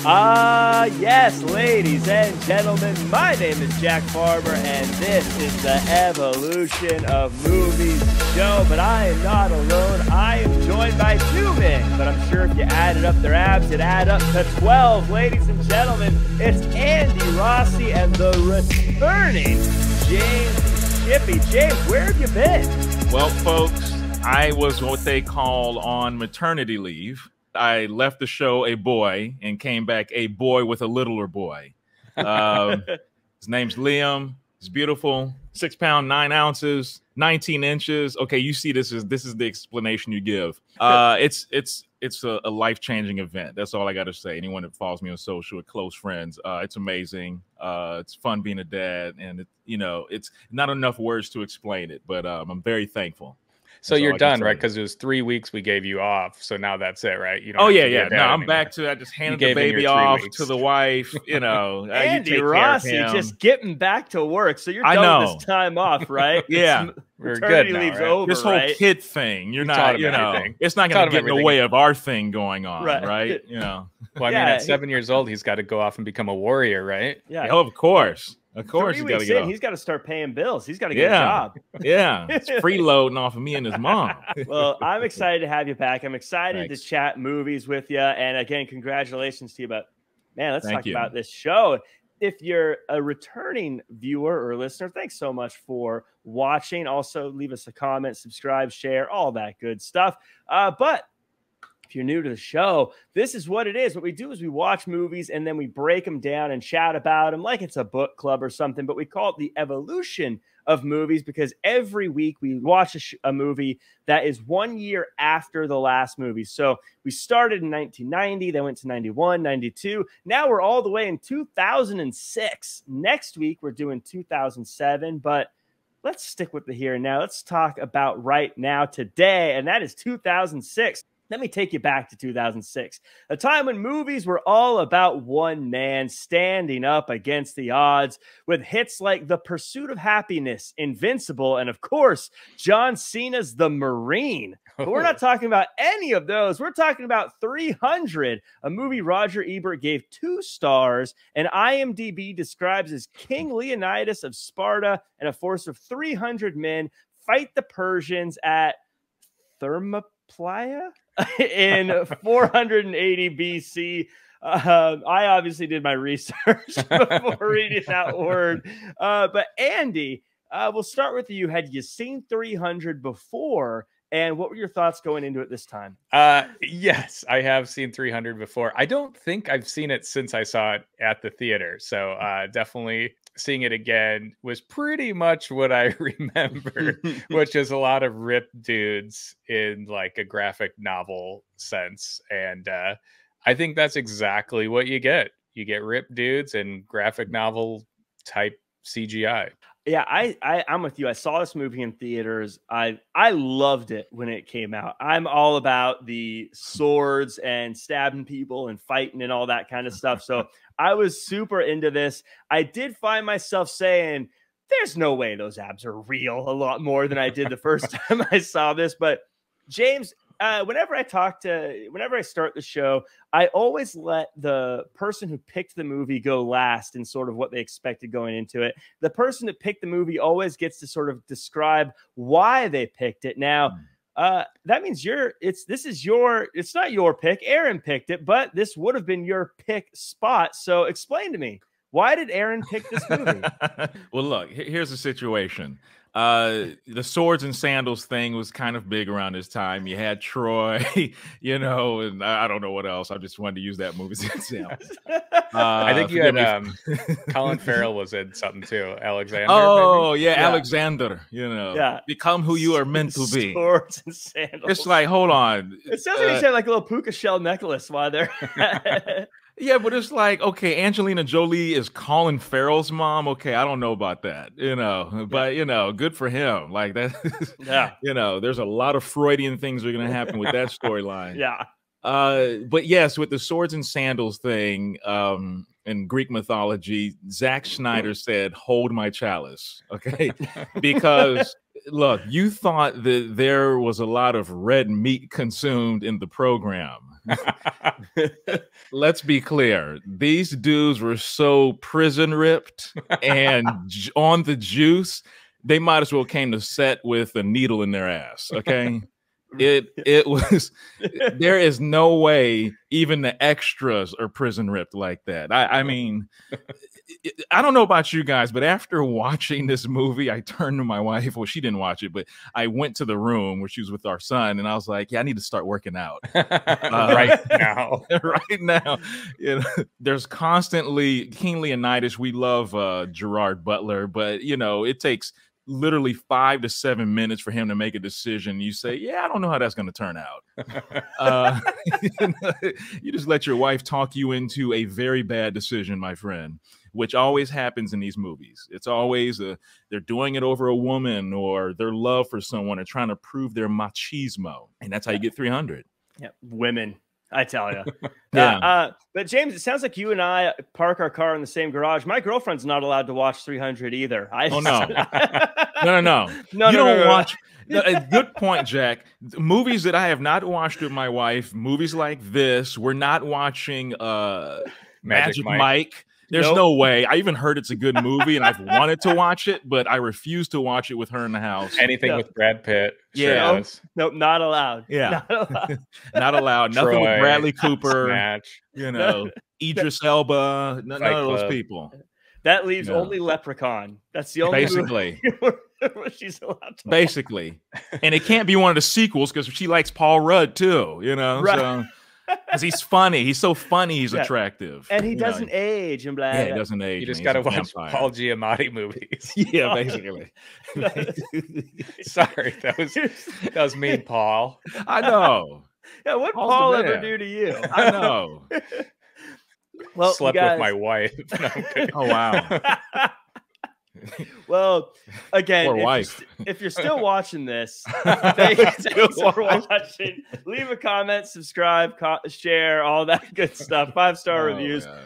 Yes, ladies and gentlemen, my name is Jack Farmer, and this is the Evolution of Movies show. But I am not alone. I am joined by two men, but I'm sure if you added up their abs, it'd add up to 12. Ladies and gentlemen, it's Andy Rossi and the returning James Shippey. James, where have you been? Well, folks, I was what they call on maternity leave. I left the show a boy and came back a boy with a littler boy. His name's Liam. He's beautiful. 6 pounds, 9 ounces, 19 inches. Okay, you see, this is the explanation you give. It's a life-changing event. That's all I got to say. Anyone that follows me on social with close friends, it's amazing. It's fun being a dad, and it's not enough words to explain it. But I'm very thankful. So you're done, right? Because it was 3 weeks we gave you off. So now that's it, right? You don't oh, yeah. No, I'm back to, I just handed the baby off to the wife, Andy Rossi just getting back to work. So you're done with this time off, right? Yeah. We're good now, leave's right? over, this whole kid thing, you're not, it's not going to get in the way of our thing going on, right? Well, I mean, at 7 years old, he's got to go off and become a warrior, right? Yeah. Oh, of course. Of course, he's got to start paying bills. He's got to get a job. Yeah, it's freeloading off of me and his mom. Well, I'm excited to have you back. I'm excited to chat movies with you. And again, congratulations to you. But man, let's talk about this show. If you're a returning viewer or listener, thanks so much for watching. Also, leave us a comment, subscribe, share, all that good stuff. But if you're new to the show, this is what it is. What we do is we watch movies and then we break them down and chat about them like it's a book club or something. But we call it the evolution of movies because every week we watch a movie that is 1 year after the last movie. So we started in 1990, then went to 91, 92. Now we're all the way in 2006. Next week, we're doing 2007. But let's stick with the here and now. Let's talk about right now today, and that is 2006. Let me take you back to 2006, a time when movies were all about one man standing up against the odds with hits like The Pursuit of Happiness, Invincible, and of course, John Cena's The Marine. But we're not talking about any of those. We're talking about 300, a movie Roger Ebert gave 2 stars, and IMDb describes as King Leonidas of Sparta and a force of 300 men fight the Persians at Thermopylae in 480 BC. I obviously did my research before reading that word. But Andy, we'll start with you. Had you seen 300 before? And what were your thoughts going into it this time? Yes, I have seen 300 before. I don't think I've seen it since I saw it at the theater. So definitely seeing it again was pretty much what I remember, which is a lot of ripped dudes in like a graphic novel sense. And I think that's exactly what you get. You get ripped dudes and graphic novel type CGI. Yeah, I'm with you. I saw this movie in theaters. I loved it when it came out. I'm all about the swords and stabbing people and fighting and all that kind of stuff. So I was super into this. I did find myself saying, there's no way those abs are real a lot more than I did the first time I saw this. But James, whenever I start the show, I always let the person who picked the movie go last in sort of what they expected going into it. The person that picked the movie always gets to sort of describe why they picked it. Now, that means it's not your pick. Aaron picked it, but this would have been your pick spot. So explain to me, why did Aaron pick this movie? Well, look, here's the situation. The swords and sandals thing was kind of big around this time. You had Troy, and I don't know what else. I just wanted to use that movie as an example. I think you had Colin Farrell was in something too. Alexander. Oh, yeah, Alexander. Become who you are meant to be. Swords and sandals. It's like, hold on. It sounds like you had like a little puka shell necklace while they're. Yeah, but it's like, okay, Angelina Jolie is Colin Farrell's mom. Okay, I don't know about that, but good for him. Like that, there's a lot of Freudian things that are going to happen with that storyline. Yeah. But yes, with the swords and sandals thing, in Greek mythology, Zack Snyder said, "Hold my chalice," okay, because look, you thought that there was a lot of red meat consumed in the program. Let's be clear. These dudes were so prison ripped and on the juice, they might as well came to set with a needle in their ass. Okay. It was, there is no way even the extras are prison ripped like that. I mean, I don't know about you guys, but after watching this movie, I turned to my wife. Well, she didn't watch it, but I went to the room where she was with our son, and I was like, "Yeah, I need to start working out right now." Right now, you know, there's constantly King Leonidas. We love Gerard Butler, but you know, it takes literally 5 to 7 minutes for him to make a decision. You say, "Yeah, I don't know how that's going to turn out." You just let your wife talk you into a very bad decision, my friend, which always happens in these movies. It's always they're doing it over a woman or their love for someone and trying to prove their machismo, and that's how you get 300. Yeah, women. I tell you. Yeah. But James, it sounds like you and I park our car in the same garage. My girlfriend's not allowed to watch 300 either. Oh, no. No. You don't watch. A good point, Jack. Movies that I have not watched with my wife, movies like this, we're not watching Magic Mike. There's no way. I even heard it's a good movie, and I've wanted to watch it, but I refuse to watch it with her in the house. Anything with Brad Pitt. Yeah. Nope, not allowed. Yeah. Not allowed. Not allowed. Nothing Troy, with Bradley Cooper. Snatch. You know, Idris Elba. None of those people. That leaves only Leprechaun. That's the only basically she's allowed to basically. And it can't be one of the sequels because she likes Paul Rudd too, you know. Right. So because he's funny. He's so funny, he's attractive. And he doesn't age and blah. Yeah, he doesn't age. You just gotta watch Paul Giamatti movies. Yeah, basically. Sorry, that was mean, Paul. I know. Yeah, what Paul ever do to you? I know. Well, slept with my wife. No, oh wow. Well, again, if you're still watching this, thanks for watching. Leave a comment, subscribe, share, all that good stuff. 5-star reviews. Yeah.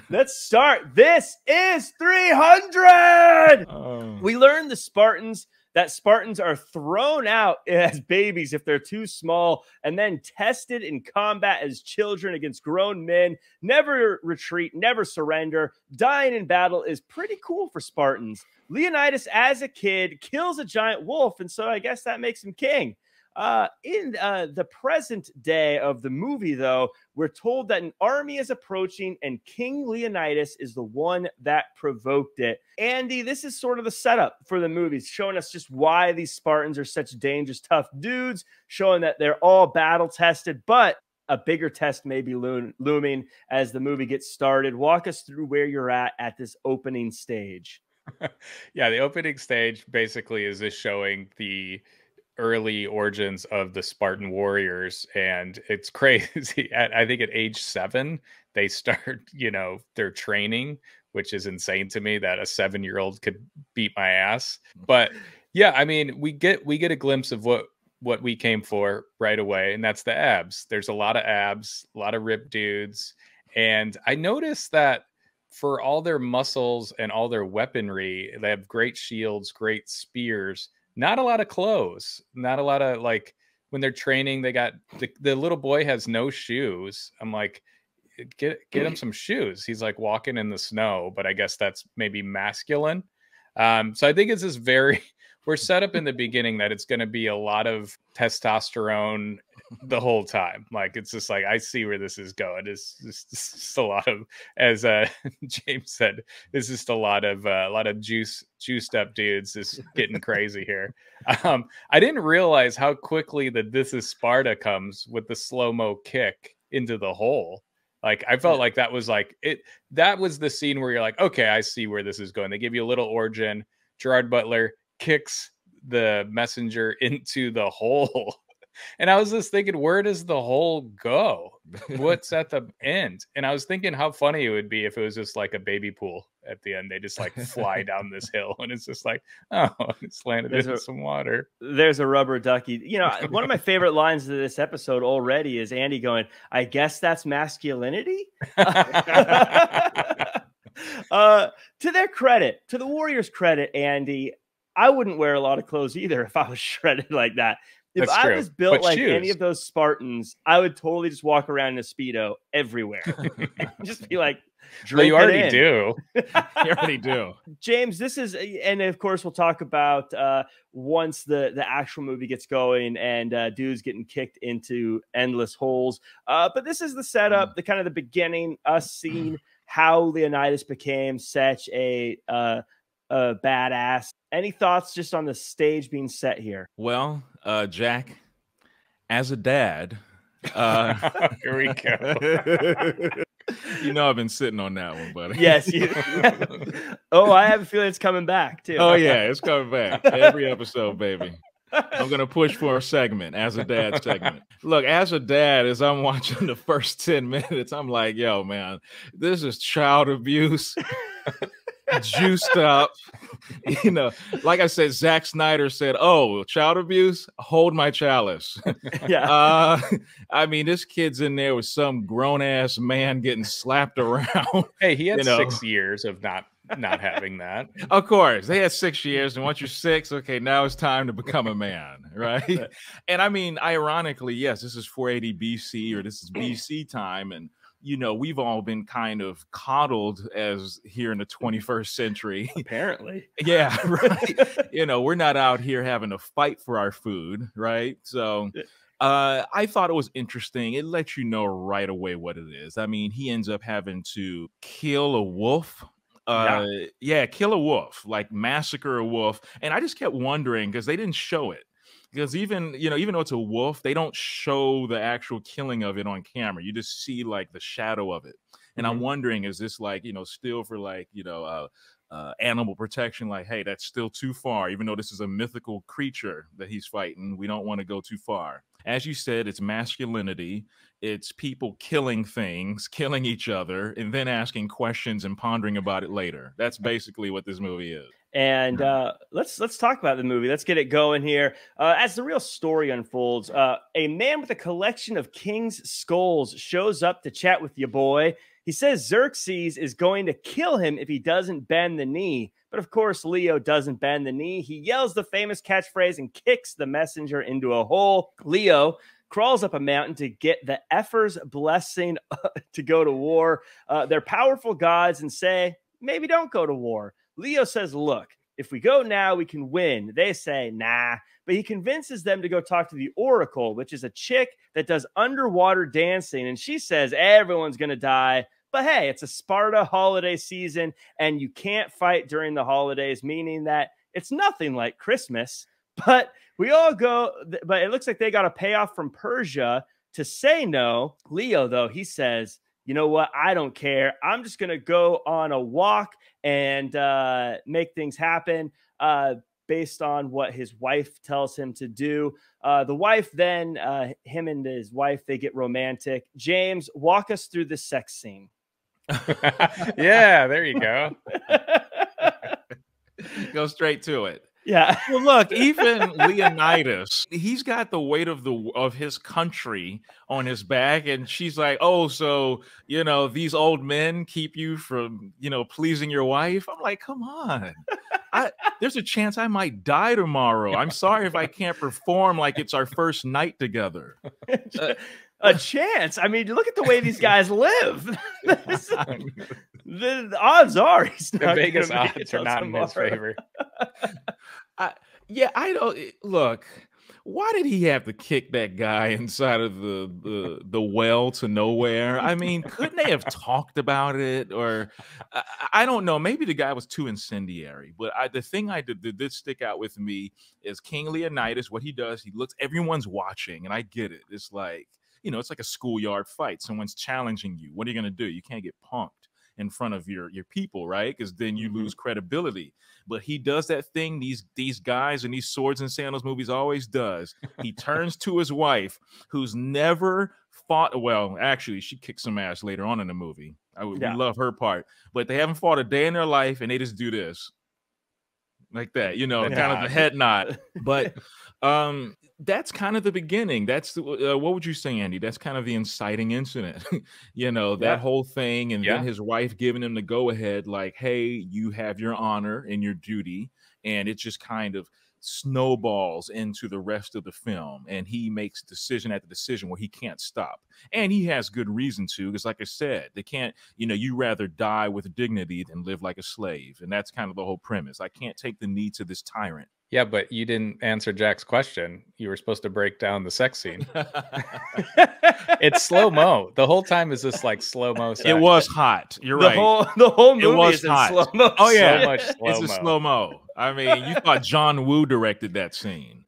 Let's start. This is 300. We learned that Spartans are thrown out as babies if they're too small and then tested in combat as children against grown men. Never retreat, never surrender. Dying in battle is pretty cool for Spartans. Leonidas, as a kid, kills a giant wolf, and so I guess that makes him king. In the present day of the movie, though, we're told that an army is approaching and King Leonidas is the one that provoked it. Andy, this is sort of the setup for the movies, showing us just why these Spartans are such dangerous, tough dudes, showing that they're all battle tested, but a bigger test may be looming as the movie gets started. Walk us through where you're at this opening stage. Yeah, the opening stage basically is just showing the early origins of the Spartan warriors, and it's crazy. I think at age 7 they start, their training, which is insane to me that a 7-year-old could beat my ass. But yeah, I mean, we get a glimpse of what we came for right away, and that's the abs. There's a lot of abs, a lot of ripped dudes, and I noticed that for all their muscles and all their weaponry, they have great shields, great spears. Not a lot of clothes, not a lot of, like, when they're training, they got the little boy has no shoes. I'm like, get him some shoes. He's like walking in the snow, but I guess that's maybe masculine. So I think it's just we're set up in the beginning that it's going to be a lot of testosterone the whole time. Like, it's just like, I see where this is going. It's just a lot of, as James said, this is just a lot of juiced up dudes just getting crazy here. I didn't realize how quickly that This Is Sparta comes with the slow-mo kick into the hole. Like, I felt like that was the scene where you're like, okay, I see where this is going. They give you a little origin. Gerard Butler kicks the messenger into the hole. And I was just thinking, where does the hole go? What's at the end? And I was thinking how funny it would be if it was just like a baby pool at the end. They just like fly down this hill and it's just like, oh, it's landed in some water. There's a rubber ducky. One of my favorite lines of this episode already is Andy going, I guess that's masculinity. To their credit, to the Warriors' credit, Andy, I wouldn't wear a lot of clothes either if I was shredded like that. If I was built like any of those Spartans, I would totally just walk around in a Speedo everywhere. Just be like, well, you already do. You already do. James, this is, and of course we'll talk about once the actual movie gets going and dudes getting kicked into endless holes. But this is the setup, the kind of the beginning, us seeing how Leonidas became such a badass. Any thoughts just on the stage being set here? Well, Jack, as a dad, here we go. You know I've been sitting on that one, buddy. Yes. Oh, I have a feeling it's coming back too. Oh yeah, it's coming back every episode, baby. I'm gonna push for a segment, as a dad segment. Look, as a dad, as I'm watching the first 10 minutes, I'm like, yo, man, this is child abuse. Juiced up, you know, like I said, Zack Snyder said, oh, child abuse, hold my chalice. Yeah. I mean, this kid's in there with some grown-ass man getting slapped around. Hey, he had 6 years of not having that. Of course, they had 6 years, and once you're 6, okay, now it's time to become a man, right? And I mean, ironically, yes, this is 480 BC, or this is BC time, and you know, we've all been kind of coddled as here in the 21st century. Apparently. Yeah, right. You know, we're not out here having to fight for our food, right? So I thought it was interesting. It lets you know right away what it is. I mean, he ends up having to kill a wolf. Yeah, kill a wolf, like massacre a wolf. And I just kept wondering, because they didn't show it. Because even though it's a wolf, they don't show the actual killing of it on camera. You just see like the shadow of it. And I'm wondering, is this like, still for like, animal protection? Like, hey, that's still too far. Even though this is a mythical creature that he's fighting, we don't want to go too far. As you said, it's masculinity. It's people killing things, killing each other, and then asking questions and pondering about it later. That's basically what this movie is. And let's talk about the movie. Let's get it going here. As the real story unfolds, a man with a collection of king's skulls shows up to chat with your boy. He says Xerxes is going to kill him if he doesn't bend the knee. But of course, Leo doesn't bend the knee. He yells the famous catchphrase and kicks the messenger into a hole. Leo crawls up a mountain to get the Effer's blessing to go to war. They're powerful gods and say, maybe don't go to war. Leo says, look, if we go now, we can win. They say, nah. But he convinces them to go talk to the Oracle, which is a chick that does underwater dancing. And she says, everyone's going to die. But hey, it's a Sparta holiday season, and you can't fight during the holidays, meaning that it's nothing like Christmas. But we all go, but it looks like they got a payoff from Persia to say no. Leo, though, he says, you know what? I don't care. I'm just going to go on a walk and make things happen based on what his wife tells him to do. The wife then, him and his wife, they get romantic. James, walk us through the sex scene. Yeah, there you go. Go straight to it. Yeah. Well, look, even Leonidas, he's got the weight of his country on his back, and she's like, "Oh, so these old men keep you from pleasing your wife?" I'm like, "Come on, there's a chance I might die tomorrow. I'm sorry if I can't perform like it's our first night together." A chance? I mean, look at the way these guys live. The odds are he's not. The Vegas odds are not in his favor. I don't look. Why did he have to kick that guy inside of the well to nowhere? I mean, couldn't they have talked about it? Or I don't know. Maybe the guy was too incendiary. But the thing that did stick out with me is King Leonidas. What he does, he looks. Everyone's watching, and I get it. It's like it's like a schoolyard fight. Someone's challenging you. What are you gonna do? You can't get punked in front of your people, right? Because then you lose credibility. But he does that thing these guys in these swords and sandals movies always does. He turns to his wife, who's never fought. Well, actually, she kicks some ass later on in the movie. We love her part, but they haven't fought a day in their life, and they just do this like that, kind of the head nod. But that's kind of the beginning. That's what would you say, Andy? That's kind of the inciting incident, that whole thing. And then his wife giving him the go ahead, like, hey, you have your honor and your duty. And it just kind of snowballs into the rest of the film, and he makes decision after decision where he can't stop, and he has good reason to, because like I said, they can't, you rather die with dignity than live like a slave, and that's kind of the whole premise. I can't take the knee to this tyrant. Yeah, but you didn't answer Jack's question. You were supposed to break down the sex scene. It's slow-mo. The whole time is this like slow-mo sex. It was hot. You're right. The whole movie was is in hot. slow-mo. Oh yeah, so much slow-mo. It's a slow-mo. I mean, you thought John Woo directed that scene.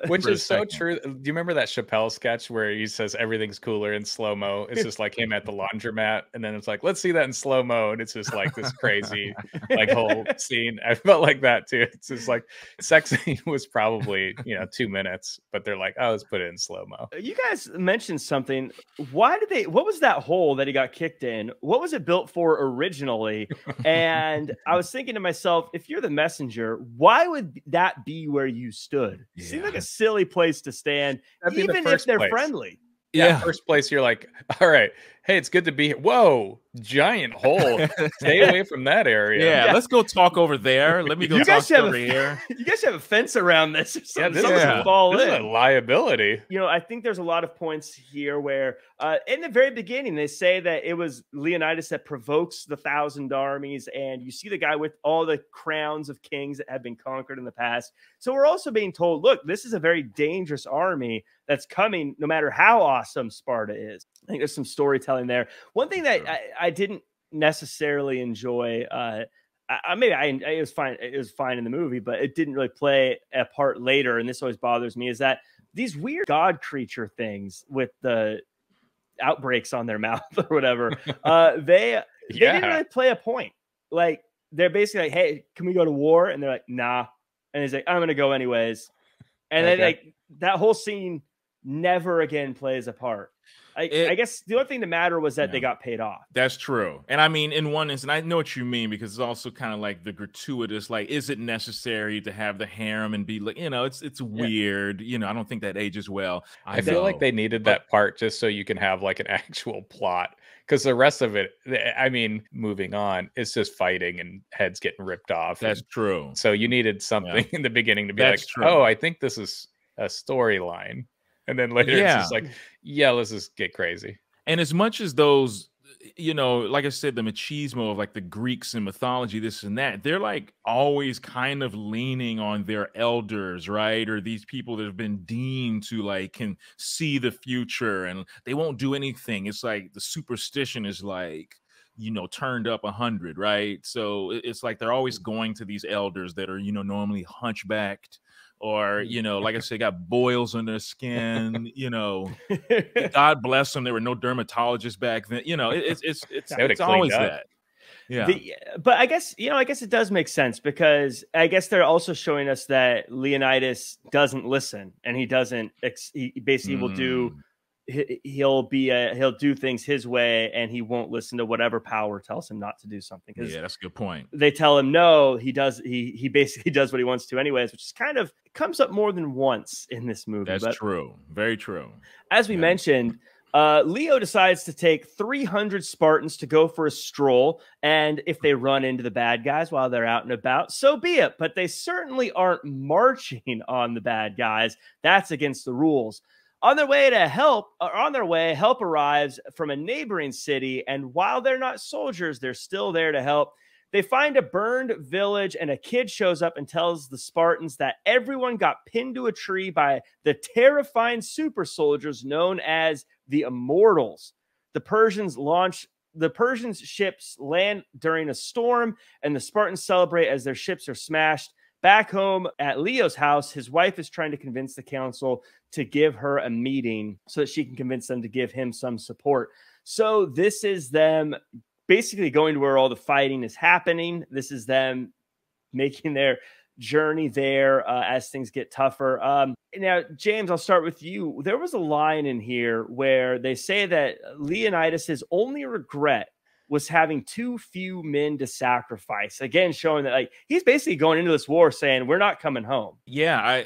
Which is so true. Do you remember that Chappelle sketch where he says everything's cooler in slow-mo? It's just like him at the laundromat, and then it's like, let's see that in slow-mo, and it's just like this crazy like whole scene. I felt like that too. It's just like sex scene was probably 2 minutes, but they're like, oh, let's put it in slow-mo. You guys mentioned something. What was that hole that he got kicked in? What was it built for originally? And I was thinking to myself, if you're the messenger, why would that be where you stood? Yeah. Seems like a silly place to stand, even if they're friendly. Yeah, first place, you're like, all right, hey, it's good to be here. Whoa, giant hole. Stay away from that area. Yeah, let's go talk over there. Let me go talk over here. You guys have a fence around this or something. This is a liability. I think there's a lot of points here where in the very beginning, they say that it was Leonidas that provokes the 1,000 armies, and you see the guy with all the crowns of kings that have been conquered in the past. So we're also being told, look, this is a very dangerous army that's coming no matter how awesome Sparta is. I think there's some storytelling there. One thing that I didn't necessarily enjoy, it was fine. It was fine in the movie, but it didn't really play a part later. And this always bothers me, is that these weird god creature things with the outbreaks on their mouth or whatever, they didn't really play a point. Like, they're basically like, hey, can we go to war? And they're like, nah. And he's like, I'm going to go anyways. And then like that whole scene never again plays a part. I guess the only thing that mattered was that they got paid off. That's true. And I mean, in one instance, I know what you mean, because it's also kind of like the gratuitous, like, is it necessary to have the harem and be like, it's weird. I don't think that ages well. I feel like they needed that part just so you can have like an actual plot. Because the rest of it, I mean, moving on, it's just fighting and heads getting ripped off. That's true. So you needed something in the beginning to be oh, I think this is a storyline. And then later it's just like, let's just get crazy. And as much as those, like I said, the machismo of like the Greeks and mythology, this and that, they're like always kind of leaning on their elders, right? Or these people that have been deemed to like can see the future, and they won't do anything. It's like the superstition is like, turned up 100, right? So it's like they're always going to these elders that are, normally hunchbacked, or, like I said, got boils on their skin, God bless them. There were no dermatologists back then. It's always that. Yeah. But I guess it does make sense, because I guess they're also showing us that Leonidas doesn't listen, and he basically will do, he'll do things his way, and he won't listen to whatever power tells him not to do something. Yeah, that's a good point. They tell him no, he basically does what he wants to anyways, which is kind of comes up more than once in this movie. That's true. Very true. As we mentioned, Leo decides to take 300 Spartans to go for a stroll, and if they run into the bad guys while they're out and about, so be it. But they certainly aren't marching on the bad guys. That's against the rules. On their way, help arrives from a neighboring city, and while they're not soldiers, they're still there to help. They find a burned village, and a kid shows up and tells the Spartans that everyone got pinned to a tree by the terrifying super soldiers known as the Immortals. The Persians ships land during a storm, and the Spartans celebrate as their ships are smashed. Back home at Leo's house, his wife is trying to convince the council to give her a meeting so that she can convince them to give him some support. So this is them basically going to where all the fighting is happening. This is them making their journey there as things get tougher. Now, James, I'll start with you. There was a line in here where they say that Leonidas's only regret was having too few men to sacrifice. Again, showing that like he's basically going into this war saying we're not coming home. Yeah,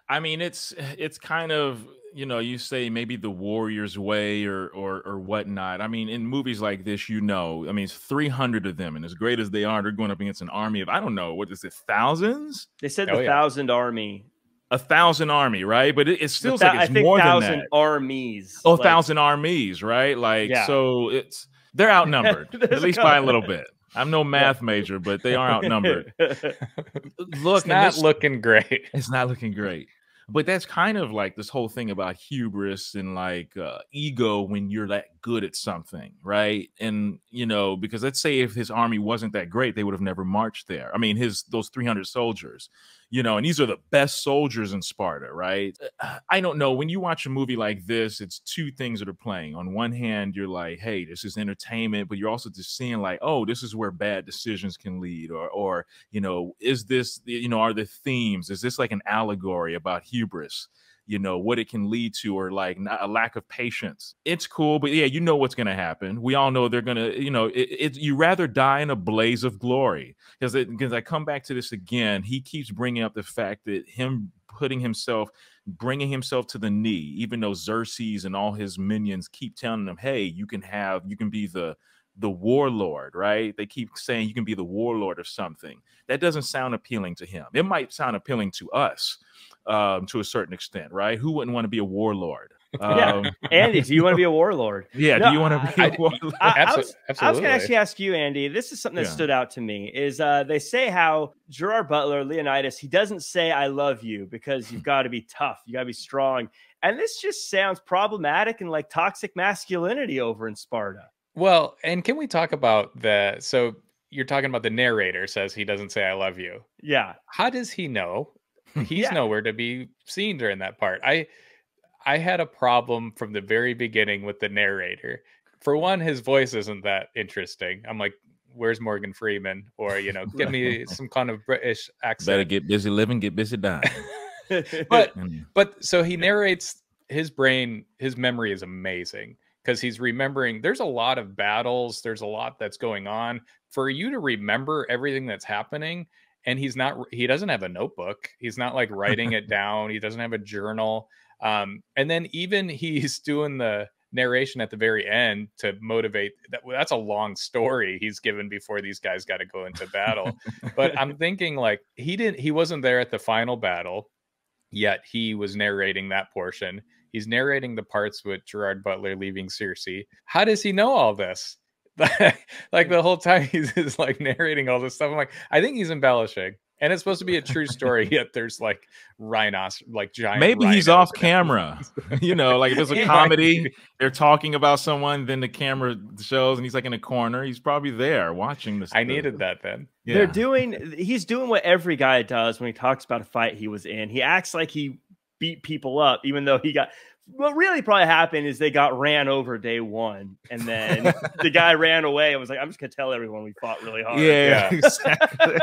I mean it's kind of, you know, you say maybe the warrior's way or whatnot. I mean, in movies like this, you know, I mean, it's 300 of them, and as great as they are, they're going up against an army of, I don't know, what is it, thousands? They said the 1,000 army. 1,000 army, right? But it still like it's more than that. 1,000 armies. Oh, 1,000 armies, right? Like, so they're outnumbered, at least by a little bit. I'm no math major, but they are outnumbered. Look, it's not looking great. It's not looking great. But that's kind of like this whole thing about hubris and like ego when you're that good at something, right? And, you know, because let's say if his army wasn't that great, they would have never marched there. I mean, those 300 soldiers, you know, and these are the best soldiers in Sparta, right? I don't know. When you watch a movie like this, it's two things that are playing. On one hand, you're like, hey, this is entertainment, but you're also just seeing like, oh, this is where bad decisions can lead, or you know, is this, you know, are the themes? Is this like an allegory about hubris? You know, what it can lead to, or like a lack of patience. It's cool, but yeah, you know what's going to happen. We all know they're going to, you know, you rather die in a blaze of glory. Because I come back to this again, he keeps bringing up the fact that him bringing himself to the knee, even though Xerxes and all his minions keep telling him, hey, you can be the warlord, right? They keep saying you can be the warlord of something. That doesn't sound appealing to him. It might sound appealing to us. To a certain extent, right? Who wouldn't want to be a warlord? Andy, do you want to be a warlord? Yeah, do you want to be a warlord? Absolutely. I was going to actually ask you, Andy. This is something that stood out to me. Is they say how Gerard Butler, Leonidas, he doesn't say "I love you" because you've got to be tough, you got to be strong, and this just sounds problematic and like toxic masculinity over in Sparta. Well, and can we talk about so you're talking about the narrator says he doesn't say "I love you." Yeah. How does he know? He's nowhere to be seen during that part. I had a problem from the very beginning with the narrator. For one, his voice isn't that interesting. I'm like, where's Morgan Freeman? Or, you know, give me some kind of British accent. Better get busy living, get busy dying. but so he narrates his brain, his memory is amazing because he's remembering there's a lot of battles. There's a lot that's going on. For you to remember everything that's happening, and he doesn't have a notebook. He's not like writing it down. He doesn't have a journal. And then even he's doing the narration at the very end to motivate. That's a long story he's given before these guys got to go into battle. But I'm thinking like he wasn't there at the final battle, yet he was narrating that portion. He's narrating the parts with Gerard Butler leaving Circe. How does he know all this? Like the whole time he's just like narrating all this stuff. I'm like, I think he's embellishing, and it's supposed to be a true story. Yet there's like rhinos, like giant. Maybe he's off camera. You know, like if it's a comedy, they're talking about someone, then the camera shows, and he's like in a corner. He's probably there watching this. I needed that then. Yeah. He's doing what every guy does when he talks about a fight he was in. He acts like he beat people up, even though he got. What really probably happened is they got ran over day one, and then the guy ran away and was like, I'm just going to tell everyone we fought really hard. Yeah, exactly.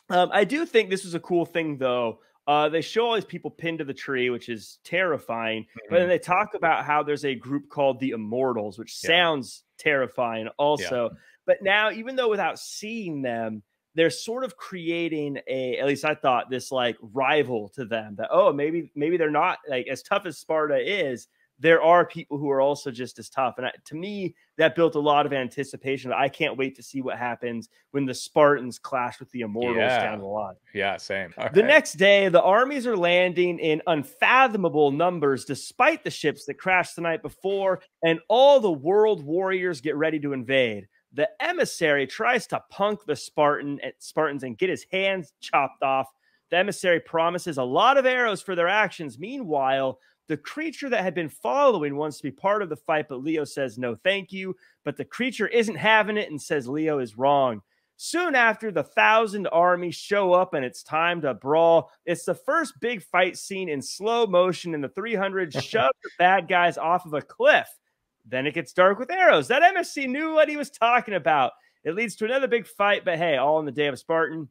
I do think this was a cool thing, though. They show all these people pinned to the tree, which is terrifying. But then they talk about how there's a group called the Immortals, which sounds terrifying also. But now, even though without seeing them, they're sort of creating at least I thought, this like rival to them that, oh, maybe they're not like as tough as Sparta is. There are people who are also just as tough. And to me, that built a lot of anticipation. I can't wait to see what happens when the Spartans clash with the Immortals down the line. Yeah, same. The next day, the armies are landing in unfathomable numbers, despite the ships that crashed the night before, and all the world warriors get ready to invade. The emissary tries to punk the Spartans and get his hands chopped off. The emissary promises a lot of arrows for their actions. Meanwhile, the creature that had been following wants to be part of the fight, but Leo says no thank you. But the creature isn't having it and says Leo is wrong. Soon after, the 1,000 armies show up and it's time to brawl. It's the first big fight scene in slow motion, and the 300 shove the bad guys off of a cliff. Then it gets dark with arrows. That MSC knew what he was talking about. It leads to another big fight, but hey, all in the day of a Spartan.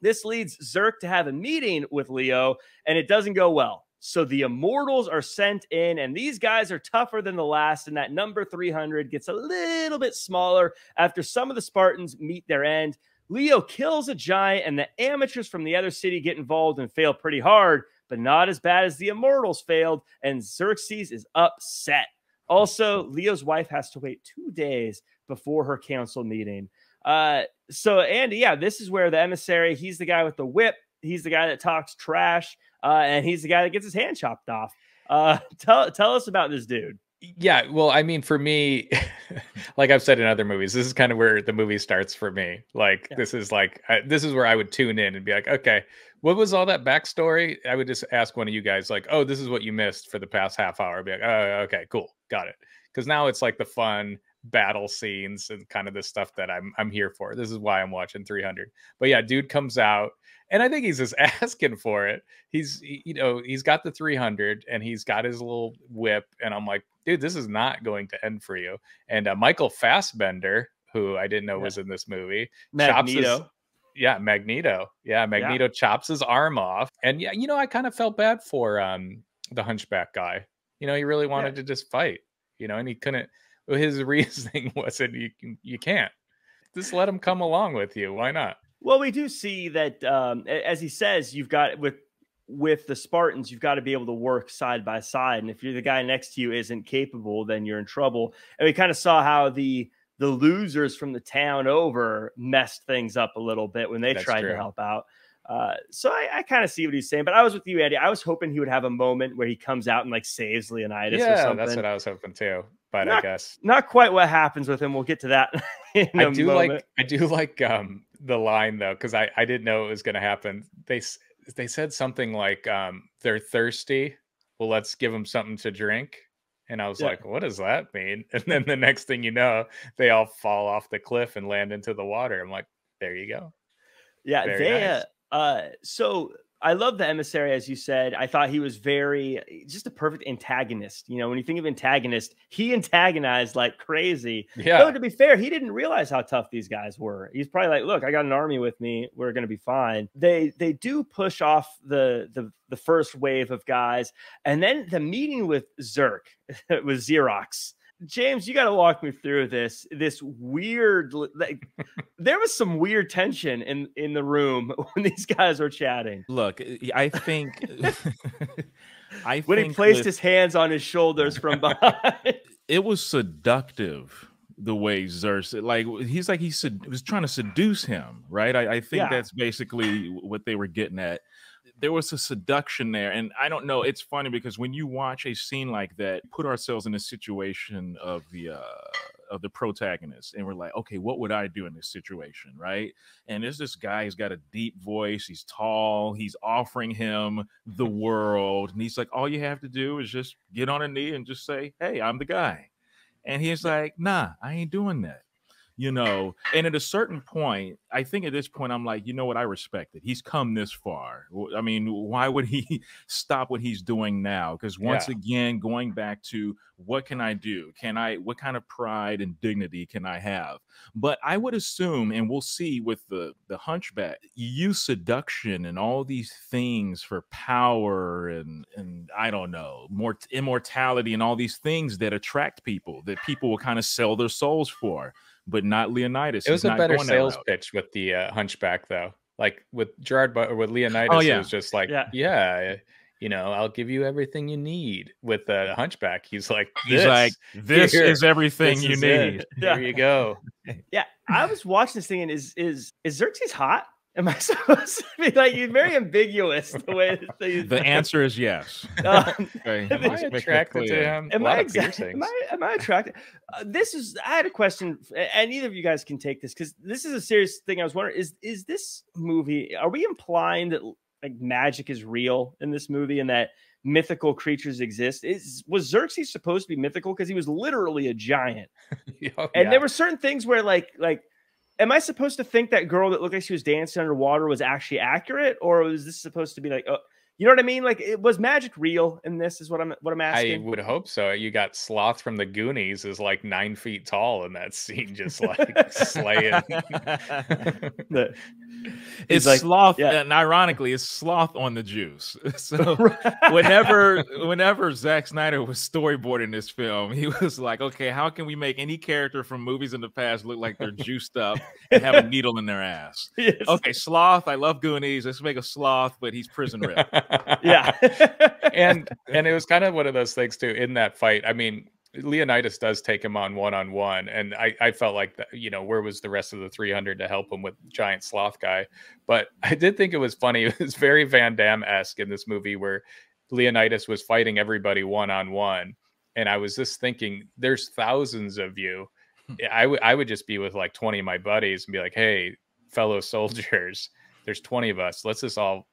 This leads Zerk to have a meeting with Leo, and it doesn't go well. So the Immortals are sent in, and these guys are tougher than the last, and that number 300 gets a little bit smaller after some of the Spartans meet their end. Leo kills a giant, and the amateurs from the other city get involved and fail pretty hard. but not as bad as the Immortals failed, and Xerxes is upset. Also, Leo's wife has to wait 2 days before her council meeting. So Andy, yeah, this is where the emissary, he's the guy with the whip. He's the guy that talks trash, and he's the guy that gets his hand chopped off. Tell us about this dude. Yeah, well, I mean, for me, like I've said in other movies, this is kind of where the movie starts for me. Like, this is like, this is where I would tune in and be like, okay, what was all that backstory? I would just ask one of you guys, like, oh, this is what you missed for the past half hour. I'd be like, oh, okay, cool, got it. Because now it's like the fun battle scenes and kind of the stuff that I'm here for. This is why I'm watching 300. But yeah, dude comes out, and I think he's just asking for it. He's got the 300 and he's got his little whip, and I'm like, dude, this is not going to end for you. And Michael Fassbender, who I didn't know was in this movie, Magneto. Magneto chops his arm off. And yeah, I kind of felt bad for the hunchback guy. He really wanted to just fight, and he couldn't. His reasoning wasn't you can't just let him come along with you. Why not? Well, we do see that, as he says, you've got with the Spartans, you've got to be able to work side by side. And if you're the guy next to you isn't capable, then you're in trouble. And we kind of saw how the losers from the town over messed things up a little bit when they tried to help out. So I kind of see what he's saying, but I was with you, Andy. I was hoping he would have a moment where he comes out and like saves Leonidas or something. That's what I was hoping too. But I guess not quite what happens with him. We'll get to that. I do like the line though, because I didn't know it was going to happen. They said something like they're thirsty. Well, let's give them something to drink. And I was like, what does that mean? And then the next thing you know, they all fall off the cliff and land into the water. I'm like, there you go. Yeah, Very nice. So I love the emissary, as you said. I thought he was just a perfect antagonist. When you think of antagonist, he antagonized like crazy. Yeah. Though, to be fair, he didn't realize how tough these guys were. He's probably like, look, I got an army with me. We're going to be fine. They do push off the first wave of guys. And then the meeting with Zerk, with Xerox. James, you got to walk me through this weird, like, there was some weird tension in the room when these guys were chatting. Look, I think when he placed his hands on his shoulders from behind, it was seductive. The way Zeus, like he was trying to seduce him, right? I think that's basically what they were getting at. There was a seduction there. And I don't know, it's funny because when you watch a scene like that, put ourselves in a situation of the protagonist, and we're like, okay, what would I do in this situation, right? And there's this guy, he's got a deep voice, he's tall, he's offering him the world, and he's like, all you have to do is just get on a knee and just say, hey, I'm the guy. And he's like, nah, I ain't doing that. And at a certain point, I think at this point, I'm like, you know what? I respect it. He's come this far. I mean, why would he stop what he's doing now? Because once again, going back to what can I do? What kind of pride and dignity can I have? But I would assume, and we'll see with the hunchback, you use seduction and all these things for power and I don't know, more immortality and all these things that attract people, that people will kind of sell their souls for. But not Leonidas. It was a better sales pitch with the hunchback, though. Like with Gerard Butler, with Leonidas, it was just like, I'll give you everything you need. With the hunchback, he's like, this is everything you need. There you go. Yeah, I was watching this thing, and is Xerxes hot? Am I supposed to be like, you're very ambiguous the way the answer is yes. Am I attracted to him? Am I attracted? I had a question, and either of you guys can take this because this is a serious thing. I was wondering, is this movie, are we implying that like magic is real in this movie and that mythical creatures exist? Was Xerxes supposed to be mythical? Because he was literally a giant. And there were certain things where like am I supposed to think that girl that looked like she was dancing underwater was actually accurate, or was this supposed to be like, you know what I mean? Like, was magic real in this? Is what I'm asking. I would hope so. You got Sloth from the Goonies is like 9 feet tall in that scene, just like slaying. It's like Sloth, and ironically, it's Sloth on the juice. So whenever Zack Snyder was storyboarding this film, he was like, okay, how can we make any character from movies in the past look like they're juiced up and have a needle in their ass? Yes. Okay, Sloth, I love Goonies. Let's make a Sloth, but he's prison ripped. Yeah. and it was kind of one of those things too in that fight. I mean, Leonidas does take him on one-on-one, and I felt like that, you know, where was the rest of the 300 to help him with giant sloth guy? But I did think it was funny. It was very Van Damme-esque in this movie where Leonidas was fighting everybody one-on-one, and I was just thinking, there's thousands of you. I would just be with like 20 of my buddies and be like, hey, fellow soldiers, there's 20 of us. Let's just all,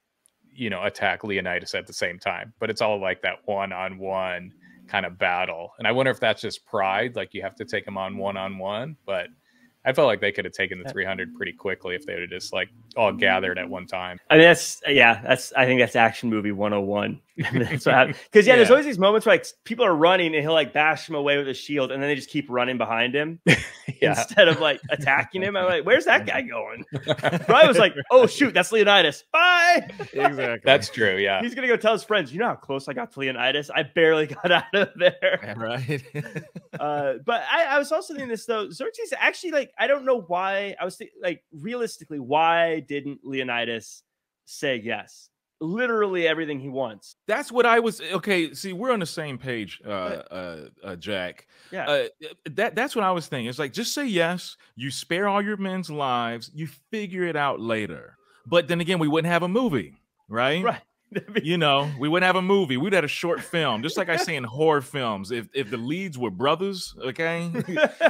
you know, attack Leonidas at the same time. But it's all like that one-on-one kind of battle. And I wonder if that's just pride, like you have to take them on one-on-one. But I felt like they could have taken the 300 pretty quickly if they would have just like all gathered at one time. I mean, I think that's action movie 101. Because there's always these moments where like people are running and he'll like bash him away with a shield, and then they just keep running behind him instead of like attacking him. I'm like, where's that guy going? Brian was like, oh shoot, that's Leonidas. Bye. Exactly. That's true. Yeah. He's gonna go tell his friends, you know how close I got to Leonidas? I barely got out of there. Right. But I was also thinking this though. Xerxes actually, like, I don't know why. I was thinking, like, realistically, why didn't Leonidas say yes? Literally everything he wants. That's what I was. Okay, see, we're on the same page, Jack. Yeah. That's what I was thinking. It's like, just say yes. You spare all your men's lives. You figure it out later. But then again, we wouldn't have a movie, right? Right. You know, we wouldn't have a movie. We'd have a short film. Just like I say in horror films, if the leads were brothers, okay,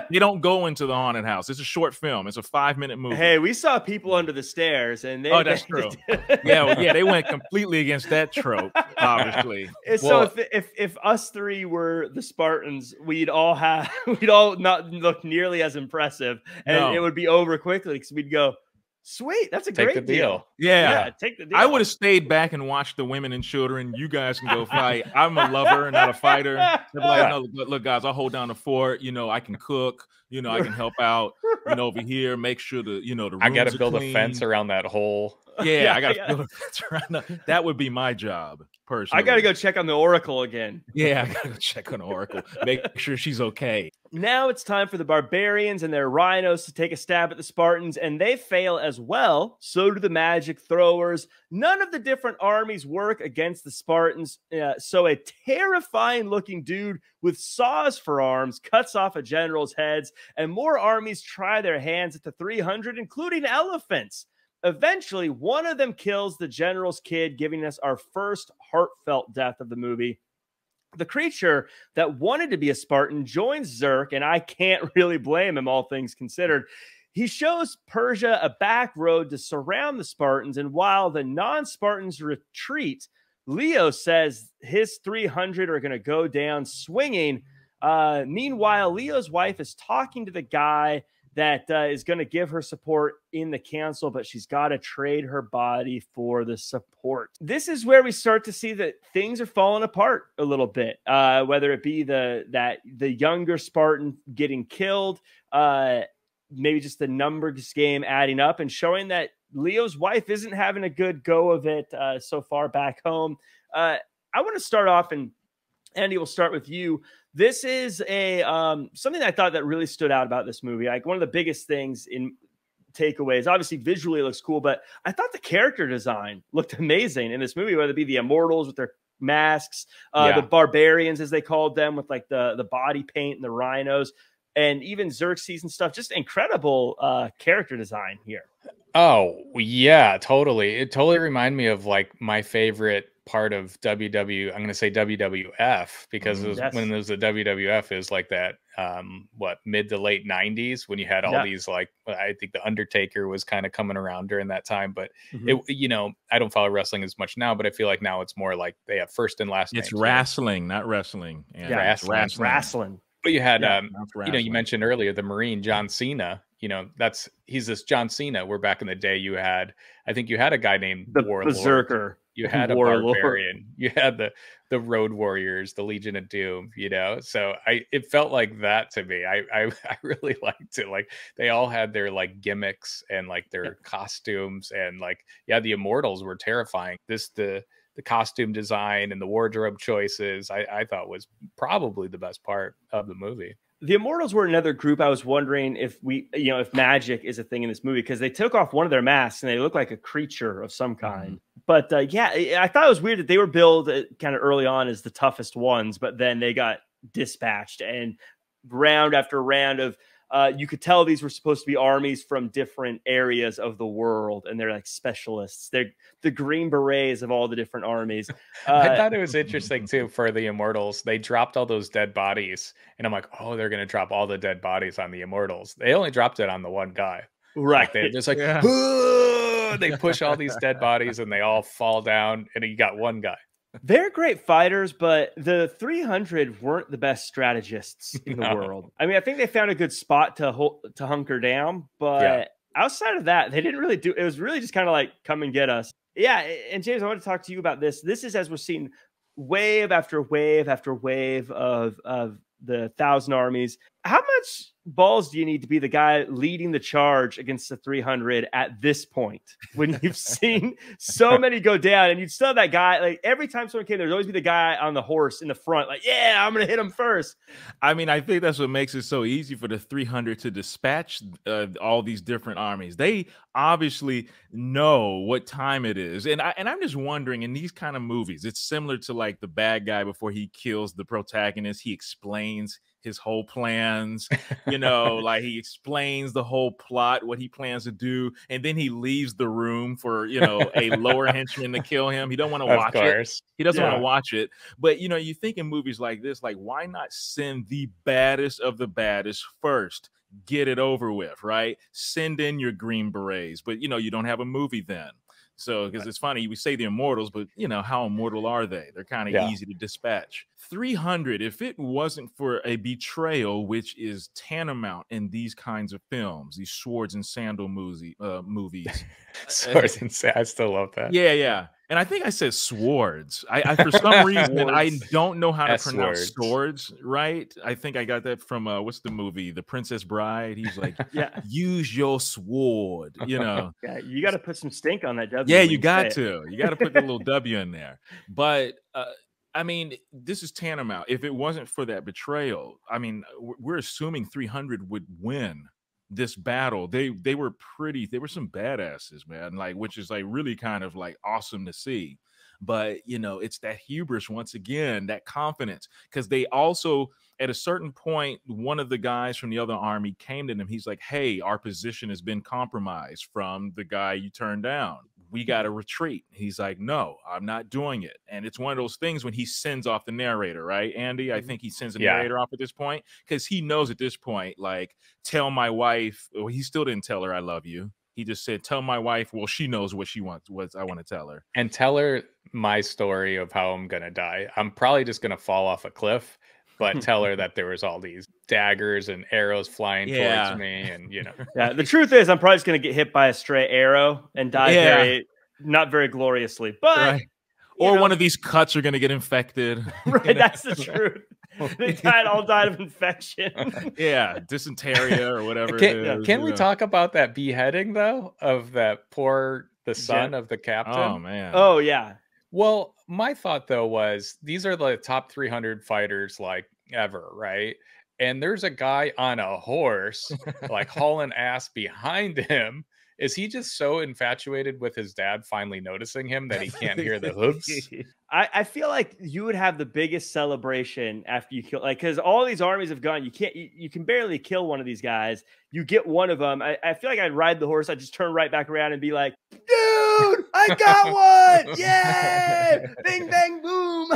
you don't go into the haunted house. It's a short film. It's a 5-minute movie. Hey, we saw people under the stairs, and they. Oh, that's true. yeah, they went completely against that trope, obviously. So if us three were the Spartans, we'd all not look nearly as impressive, and it would be over quickly because we'd go, sweet, that's a great deal. Yeah, take the deal. I would have stayed back and watched the women and children. You guys can go fight. I'm a lover, not a fighter. They'd be like, no, look, guys, I'll hold down the fort. You know, I can cook. You know, I can help out. You know, over here, make sure the rooms I got to build clean. A fence around that hole. Yeah, I got to build a fence around that. Would be my job, personally. I got to go check on the Oracle again. Yeah, I got to go check on the Oracle. Make sure she's okay. Now it's time for the barbarians and their rhinos to take a stab at the Spartans, and they fail as well. So do the magic throwers. None of the different armies work against the Spartans. So a terrifying looking dude with saws for arms cuts off a general's heads, and more armies try their hands at the 300, including elephants. Eventually, one of them kills the general's kid, giving us our first heartfelt death of the movie. The creature that wanted to be a Spartan joins Zerk, and I can't really blame him, all things considered. He shows Persia a back road to surround the Spartans, and while the non-Spartans retreat, Leo says his 300 are going to go down swinging. Meanwhile, Leo's wife is talking to the guy that is going to give her support in the council, but she's got to trade her body for the support. This is where we start to see that things are falling apart a little bit, whether it be the younger Spartan getting killed, maybe just the numbers game adding up and showing that Leo's wife isn't having a good go of it so far back home. I want to start off, and Andy, we'll start with you. This is a something I thought that really stood out about this movie. Like, one of the biggest things in takeaways, obviously visually it looks cool, but I thought the character design looked amazing in this movie, whether it be the Immortals with their masks, the barbarians, as they called them, with like the body paint and the rhinos, and even Xerxes and stuff. Just incredible character design here. Oh, yeah, totally. It totally reminded me of like my favorite part of I'm going to say WWF, because when there was the WWF is like that, mid to late 90s, when you had all these, like, I think the Undertaker was kind of coming around during that time, but I don't follow wrestling as much now, but I feel like now it's more like they have first and last names. It's wrestling, not wrestling. Yeah, wrestling. But you had, you mentioned earlier the Marine John Cena. He's this John Cena. Where back in the day, I think you had a guy named the Warlord. Berserker. You had a barbarian. You had the Road Warriors, the Legion of Doom. So it felt like that to me. I really liked it. Like, they all had their like gimmicks and like their costumes, and like the Immortals were terrifying. The costume design and the wardrobe choices, I thought was probably the best part of the movie. The Immortals were another group. I was wondering if if magic is a thing in this movie, because they took off one of their masks and they look like a creature of some kind. But yeah, I thought it was weird that they were billed kind of early on as the toughest ones, but then they got dispatched, and round after round of you could tell these were supposed to be armies from different areas of the world, and they're like specialists. They're the Green Berets of all the different armies. I thought it was interesting too for the Immortals. They dropped all those dead bodies, and I'm like, oh, they're gonna drop all the dead bodies on the Immortals. They only dropped it on the one guy, right? Like they're just like, they push all these dead bodies, and they all fall down, and you got one guy. They're great fighters, but the 300 weren't the best strategists in the world. I mean, I think they found a good spot to hunker down, but outside of that, they didn't really do. It was really just kind of like, come and get us. Yeah, and James, I want to talk to you about this. This is as we're seeing wave after wave after wave of the 1,000 armies. How much balls do you need to be the guy leading the charge against the 300 at this point when you've seen so many go down, and you'd still have that guy, like every time someone came, there'd always be the guy on the horse in the front, like, yeah, I'm gonna hit him first. I mean, I think that's what makes it so easy for the 300 to dispatch all these different armies. They obviously know what time it is, and I'm just wondering, in these kind of movies, it's similar to like the bad guy before he kills the protagonist. He explains his whole plans, you know, like he explains the whole plot, what he plans to do, and then he leaves the room for, you know, a lower henchman to kill him. He don't want to watch it. He doesn't want to watch it. But, you know, you think in movies like this, like, why not send the baddest of the baddest first? Get it over with, right? Send in your Green Berets. But, you know, you don't have a movie then. So, because it's funny, we say the Immortals, but, you know, how immortal are they? They're kind of easy to dispatch. 300, if it wasn't for a betrayal, which is tantamount in these kinds of films, these swords and sandal movies. Swords and sandal, I still love that. Yeah, yeah. And I think I said swords. I for some reason, I don't know how to pronounce swords right. I think I got that from, what's the movie? The Princess Bride. He's like, use your sword, you know. Yeah, you got to put some stink on that W. Yeah, you got to. You got to put the little W in there. But, I mean, this is tantamount. If it wasn't for that betrayal, I mean, we're assuming 300 would win this battle. They were some badasses, man, like, which is like really kind of like awesome to see. But, you know, it's that hubris once again, that confidence, because they also, at a certain point, one of the guys from the other army came to them. He's like, hey, our position has been compromised from the guy you turned down. We got to retreat. He's like, no, I'm not doing it. And it's one of those things when he sends off the narrator, right, Andy? I think he sends the narrator off at this point, because he knows at this point, like, tell my wife. Well, he still didn't tell her I love you. He just said, tell my wife. Well, she knows what she wants, what I want to tell her. And tell her my story of how I'm going to die. I'm probably just going to fall off a cliff, but tell her that there was all these daggers and arrows flying towards me. And, you know. Yeah, the truth is I'm probably just going to get hit by a stray arrow and die not very gloriously. But or one of these cuts are going to get infected. Right, that's the truth. They all died of infection. Yeah, dysentery or whatever. Can we talk about that beheading, though, of the son of the captain? Oh, man. Oh, yeah. Well, my thought, though, was these are the top 300 fighters, like, ever, right? And there's a guy on a horse, like, hauling ass behind him. Is he just so infatuated with his dad finally noticing him that he can't hear the hooves? I feel like you would have the biggest celebration after you kill, like, because all these armies have gone. You can barely kill one of these guys. You get one of them. I feel like I'd ride the horse. I'd just turn right back around and be like, dude, I got one. Yay! Bing, bang, boom.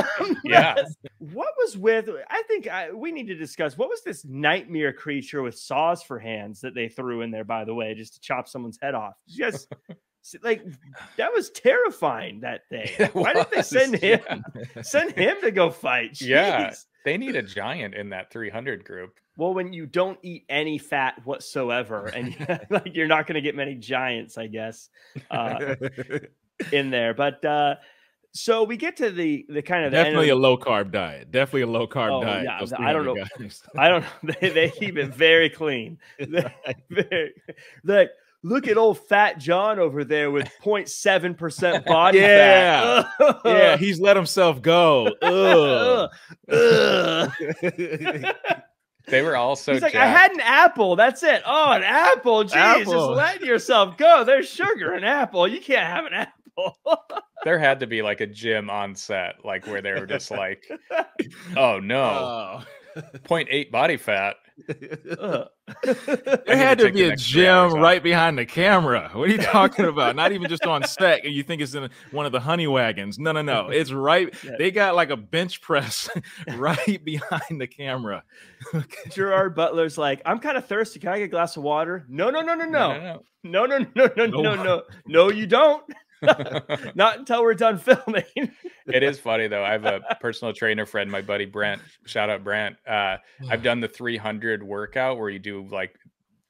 Yeah. What was with, I think we need to discuss, what was this nightmare creature with saws for hands that they threw in there, by the way, just to chop someone's head off? Did you guys, like, that was terrifying, that thing. Why didn't they send him to go fight? Jeez. Yeah, they need a giant in that 300 group. Well, when you don't eat any fat whatsoever, and like, you're not going to get many giants, I guess, in there. But so we get to the kind of definitely a low carb diet. Definitely a low carb diet. Yeah, I don't know. I don't know. They keep it very clean. Look at old Fat John over there with 0.7% body fat. Yeah, he's let himself go. They were also he's like, I had an apple. That's it. Oh, an apple. Jeez, just letting yourself go. There's sugar in apple. You can't have an apple. people. There had to be like a gym on set, like where they were just like, oh no, 0.8 body fat. There had to be a gym right behind the camera. What are you talking about? Not even just on set. You think it's in one of the honey wagons. No. It's right. They got like a bench press right behind the camera. Gerard Butler's like, I'm kind of thirsty. Can I get a glass of water? No, you don't. Not until we're done filming. It is funny though. I have a personal trainer friend, my buddy Brent. Shout out Brent. I've done the 300 workout where you do like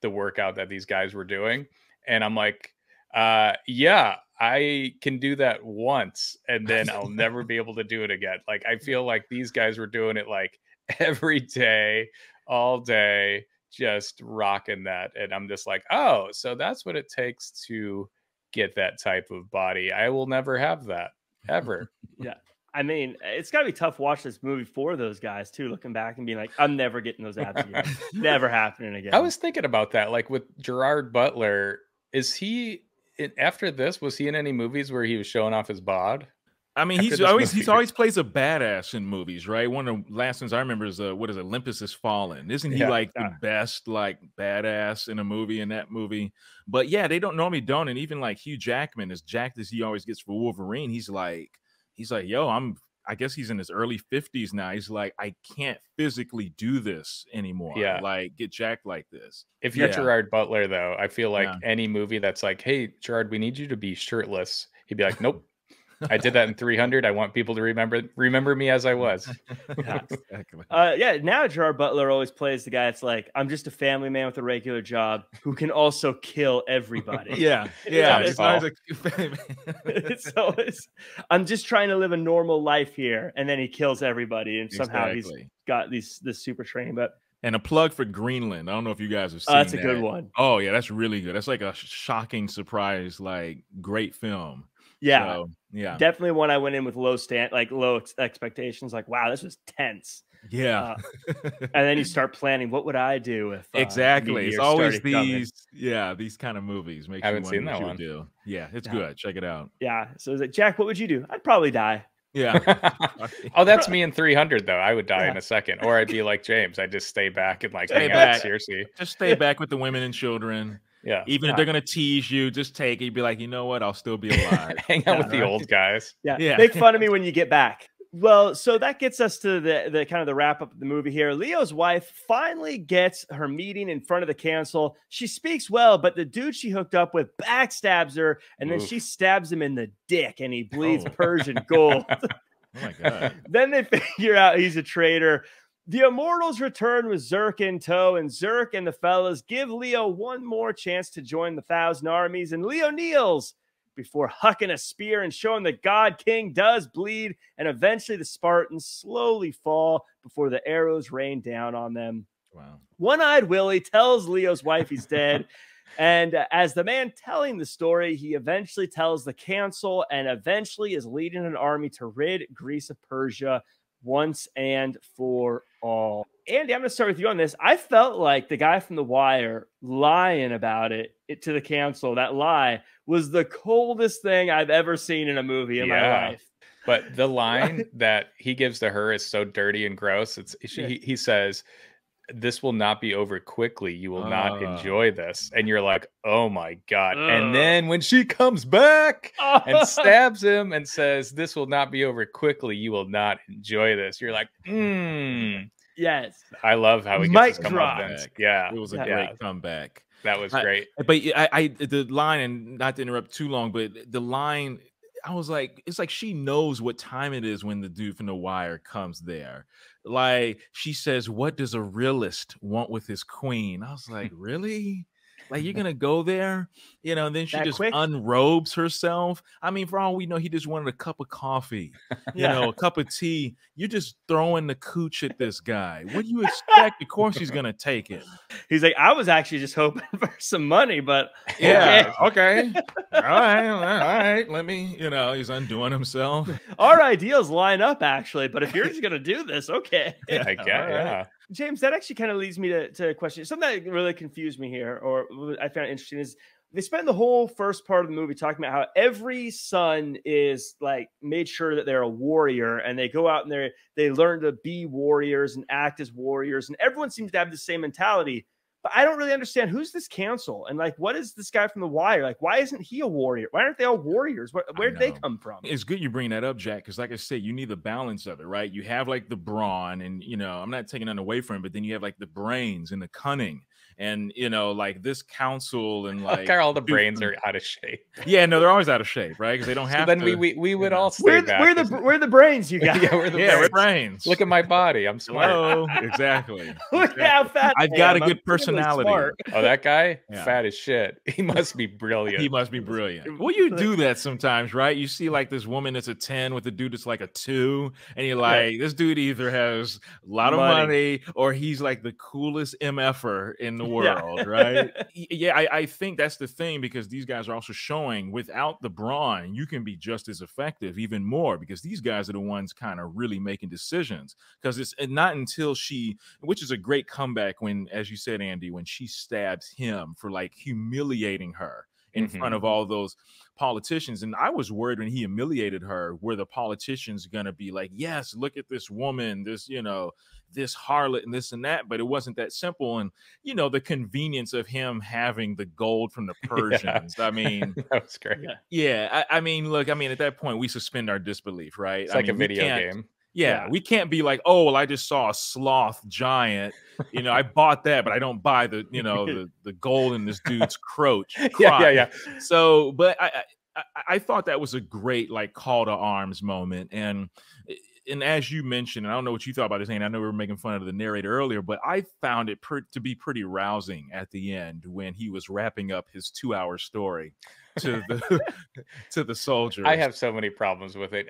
the workout that these guys were doing, and I'm like, yeah, I can do that once, and then I'll never be able to do it again. Like I feel like these guys were doing it like every day, all day, just rocking that, and I'm just like, oh, so that's what it takes to get that type of body. I will never have that ever. Yeah. I mean, it's got to be tough watching this movie for those guys too, looking back and being like, I'm never getting those abs again. Never happening again. I was thinking about that. Like with Gerard Butler, is he, after this, was he in any movies where he was showing off his bod? I mean, he's always plays a badass in movies, right? One of the last ones I remember is what is it, Olympus Has Fallen? Isn't he like the best like badass in a movie in that movie? But yeah, they don't normally don't. And even like Hugh Jackman, as jacked as he always gets for Wolverine, he's like, yo, I guess he's in his early 50s now. He's like, I can't physically do this anymore. Yeah, like get jacked like this. If you're Gerard Butler, though, I feel like any movie that's like, hey, Gerard, we need you to be shirtless, he'd be like, nope. I did that in 300. I want people to remember me as I was. Now Gerard Butler always plays the guy that's like, I'm just a family man with a regular job who can also kill everybody. I'm just trying to live a normal life here, and then he kills everybody, and somehow he's got this super training. And a plug for Greenland. I don't know if you guys have seen that's a good one. Oh yeah, that's really good. That's like a shocking surprise, like great film. Yeah, so, yeah, definitely one I went in with low expectations. Like, wow, this was tense. Yeah, and then you start planning, what would I do if exactly? It's always these kind of movies. I haven't seen that one. Do. Yeah, it's good. Check it out. Yeah. So is it Jack? What would you do? I'd probably die. Yeah. Oh, that's me in 300 though. I would die in a second, or I'd be like James. I'd just stay back and like hang out. Seriously, just stay back with the women and children. Yeah. Even if they're going to tease you, just take it. You'd be like, you know what? I'll still be alive. Hang out with the old guys. Yeah. Make fun of me when you get back. Well, so that gets us to the kind of the wrap up of the movie here. Leo's wife finally gets her meeting in front of the council. She speaks well, but the dude she hooked up with backstabs her, and then she stabs him in the dick, and he bleeds Persian gold. Oh my God. Then they figure out he's a traitor. The Immortals return with Zerk in tow, and Zerk and the fellas give Leo one more chance to join the 1,000 armies, and Leo kneels before hucking a spear and showing the God King does bleed, and eventually the Spartans slowly fall before the arrows rain down on them. Wow. One-Eyed Willie tells Leo's wife he's dead, and as the man telling the story, he eventually tells the council and eventually is leading an army to rid Greece of Persia once and for all. Andy, I'm going to start with you on this. I felt like the guy from The Wire lying about it to the council, that lie was the coldest thing I've ever seen in a movie in my life. But the line that he gives to her is so dirty and gross. He says, this will not be over quickly. You will not enjoy this. And you're like, oh my God. And then when she comes back and stabs him and says, this will not be over quickly. You will not enjoy this. You're like, Yes. I love how he gets his comeuppance. Yeah. It was a great comeback. That was great. But the line, and not to interrupt too long, but the line, I was like, it's like she knows what time it is when the dude from The Wire comes there. Like she says, what does a realist want with his queen? I was like, really? Like, you're gonna go there, you know? And then she just unrobes herself. I mean, for all we know, he just wanted a cup of coffee, you know, a cup of tea. You're just throwing the cooch at this guy. What do you expect? Of course, he's gonna take it. He's like, I was actually just hoping for some money, but okay. all right. Let me, you know, he's undoing himself. Our ideals line up, actually, but if you're just gonna do this, okay. I guess, yeah. James, that actually kind of leads me to a question. Something that really confused me here, or I found interesting, is they spend the whole first part of the movie talking about how every son is like made sure that they're a warrior, and they go out and they learn to be warriors and act as warriors, and everyone seems to have the same mentality. But I don't really understand who's this council, and like, what is this guy from The Wire? Like, why isn't he a warrior? Why aren't they all warriors? Where did they come from? It's good you bring that up, Jack, because like I said, you need the balance of it, right? You have like the brawn, and I'm not taking that away from him, but then you have like the brains and the cunning. And like this council and like all the brains are out of shape. Yeah, no, they're always out of shape, right? Because they don't have. So then we would all stay back. We're the brains, you guys. We're brains. Look at my body. I'm smart. Oh, exactly. Look how fat I've got a good personality. Really oh, that guy, fat as shit. He must be brilliant. He must be brilliant. Well, you do that sometimes, right? You see like this woman that's a 10 with a dude that's like a 2, and you're like, this dude either has a lot of money or he's like the coolest MFer in the world, right? I think that's the thing, because these guys are also showing without the brawn, you can be just as effective, even more, because these guys are the ones kind of really making decisions. Because it's not until which is a great comeback when, as you said, Andy, when she stabs him for like humiliating her in front of all those politicians. And I was worried when he humiliated her, were the politicians going to be like, yes, look at this woman, this, this harlot and this and that. But it wasn't that simple. And, the convenience of him having the gold from the Persians. I mean, that was great. Yeah. I mean, look, at that point, we suspend our disbelief, right? It's like a video game. Yeah, we can't be like, oh, well, I just saw a sloth giant. I bought that, but I don't buy the, the gold in this dude's crotch. Yeah. So, but I thought that was a great like call to arms moment. And as you mentioned, and I don't know what you thought about this, Andy, I know we were making fun of the narrator earlier, but I found it to be pretty rousing at the end when he was wrapping up his 2-hour story to the soldiers. I have so many problems with it.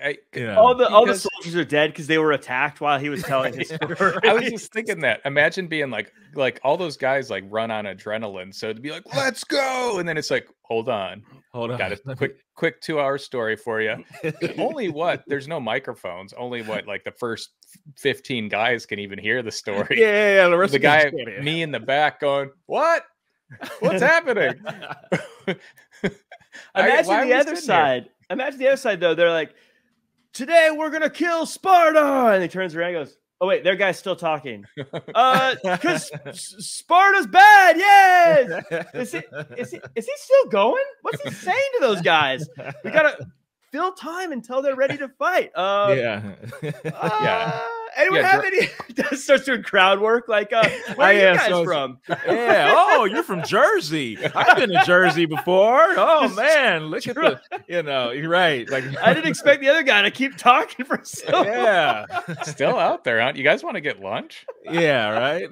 All the soldiers are dead because they were attacked while he was telling his story. I was just thinking that. Imagine being like all those guys like run on adrenaline. So to be like, let's go, and then it's like, hold on. Got a quick 2-hour story for you. Only there's no microphones. Only like the first 15 guys can even hear the story. Yeah. The rest the of guy, me in the back, going, what? What's happening? Imagine the other side. Imagine the other side, though. They're like, today we're going to kill Sparta. And he turns around and goes, oh, wait, their guy's still talking. Because Sparta's bad. Yes. Is he still going? What's he saying to those guys? We got to fill time until they're ready to fight. Anyone have any? Starts doing crowd work. Like, where are you guys from? Yeah. Oh, you're from Jersey. I've been to Jersey before. Oh man, look at the. You're right. Like, I didn't expect the other guy to keep talking for so long. Yeah. Still out there, huh? You guys want to get lunch? Yeah. Right.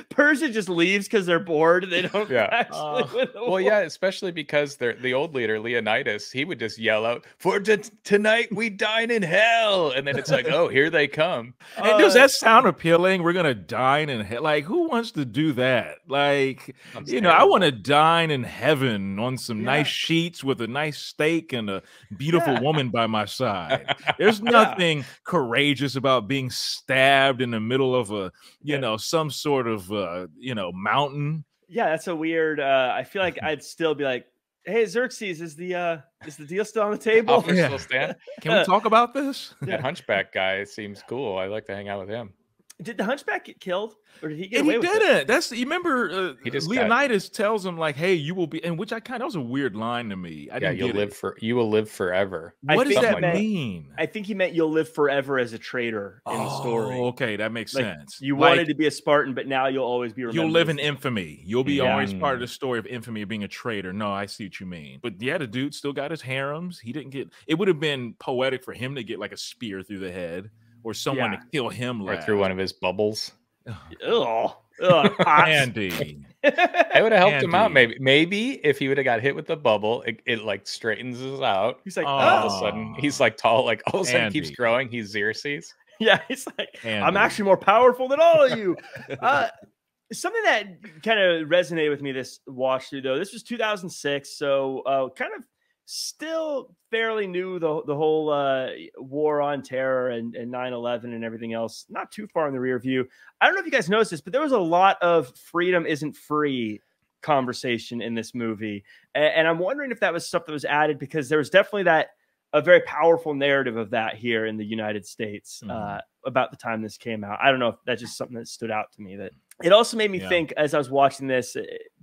Persia just leaves because they're bored. They don't actually win the war. Yeah, especially because the old leader, Leonidas, he would just yell out, for tonight we dine in hell. And then it's like, oh, here they come. And does that sound appealing? We're going to dine in hell. Like, who wants to do that? Like, I want to dine in heaven on some nice sheets with a nice steak and a beautiful woman by my side. There's nothing courageous about being stabbed in the middle of a, some sort of mountain. Yeah, that's a weird. I feel like I'd still be like, "Hey, Xerxes, is the deal still on the table? Still stand? Can we talk about this?" That Hunchback guy seems cool. I like to hang out with him. Did the Hunchback get killed, or did he get and away he with didn't. it? That's you remember Leonidas tells him like, "Hey, you will be," and which that was a weird line to me. You will live forever. What does that mean? I think he meant you'll live forever as a traitor in the story. Okay, that makes sense. You wanted to be a Spartan, but now you'll always be remembered. You'll live in infamy. You'll be always part of the story of infamy of being a traitor. No, I see what you mean. But yeah, the dude still got his harems. He didn't get. It would have been poetic for him to get like a spear through the head, or someone to kill him, or through one of his bubbles. Andy. I would have helped him out. Maybe if he would have got hit with the bubble, it like straightens us out. He's like, all of a sudden, he's like tall, like all of a sudden keeps growing. He's Xerxes. Yeah, he's like, I'm actually more powerful than all of you. Something that kind of resonated with me this watch through, though, this was 2006, so kind of still fairly new, the whole war on terror and 9/11 and everything else, not too far in the rear view. I don't know if you guys noticed this, but there was a lot of freedom isn't free conversation in this movie. And I'm wondering if that was stuff that was added, because there was definitely a very powerful narrative of that here in the United States about the time this came out. I don't know if that's just something that stood out to me. That it also made me think as I was watching this,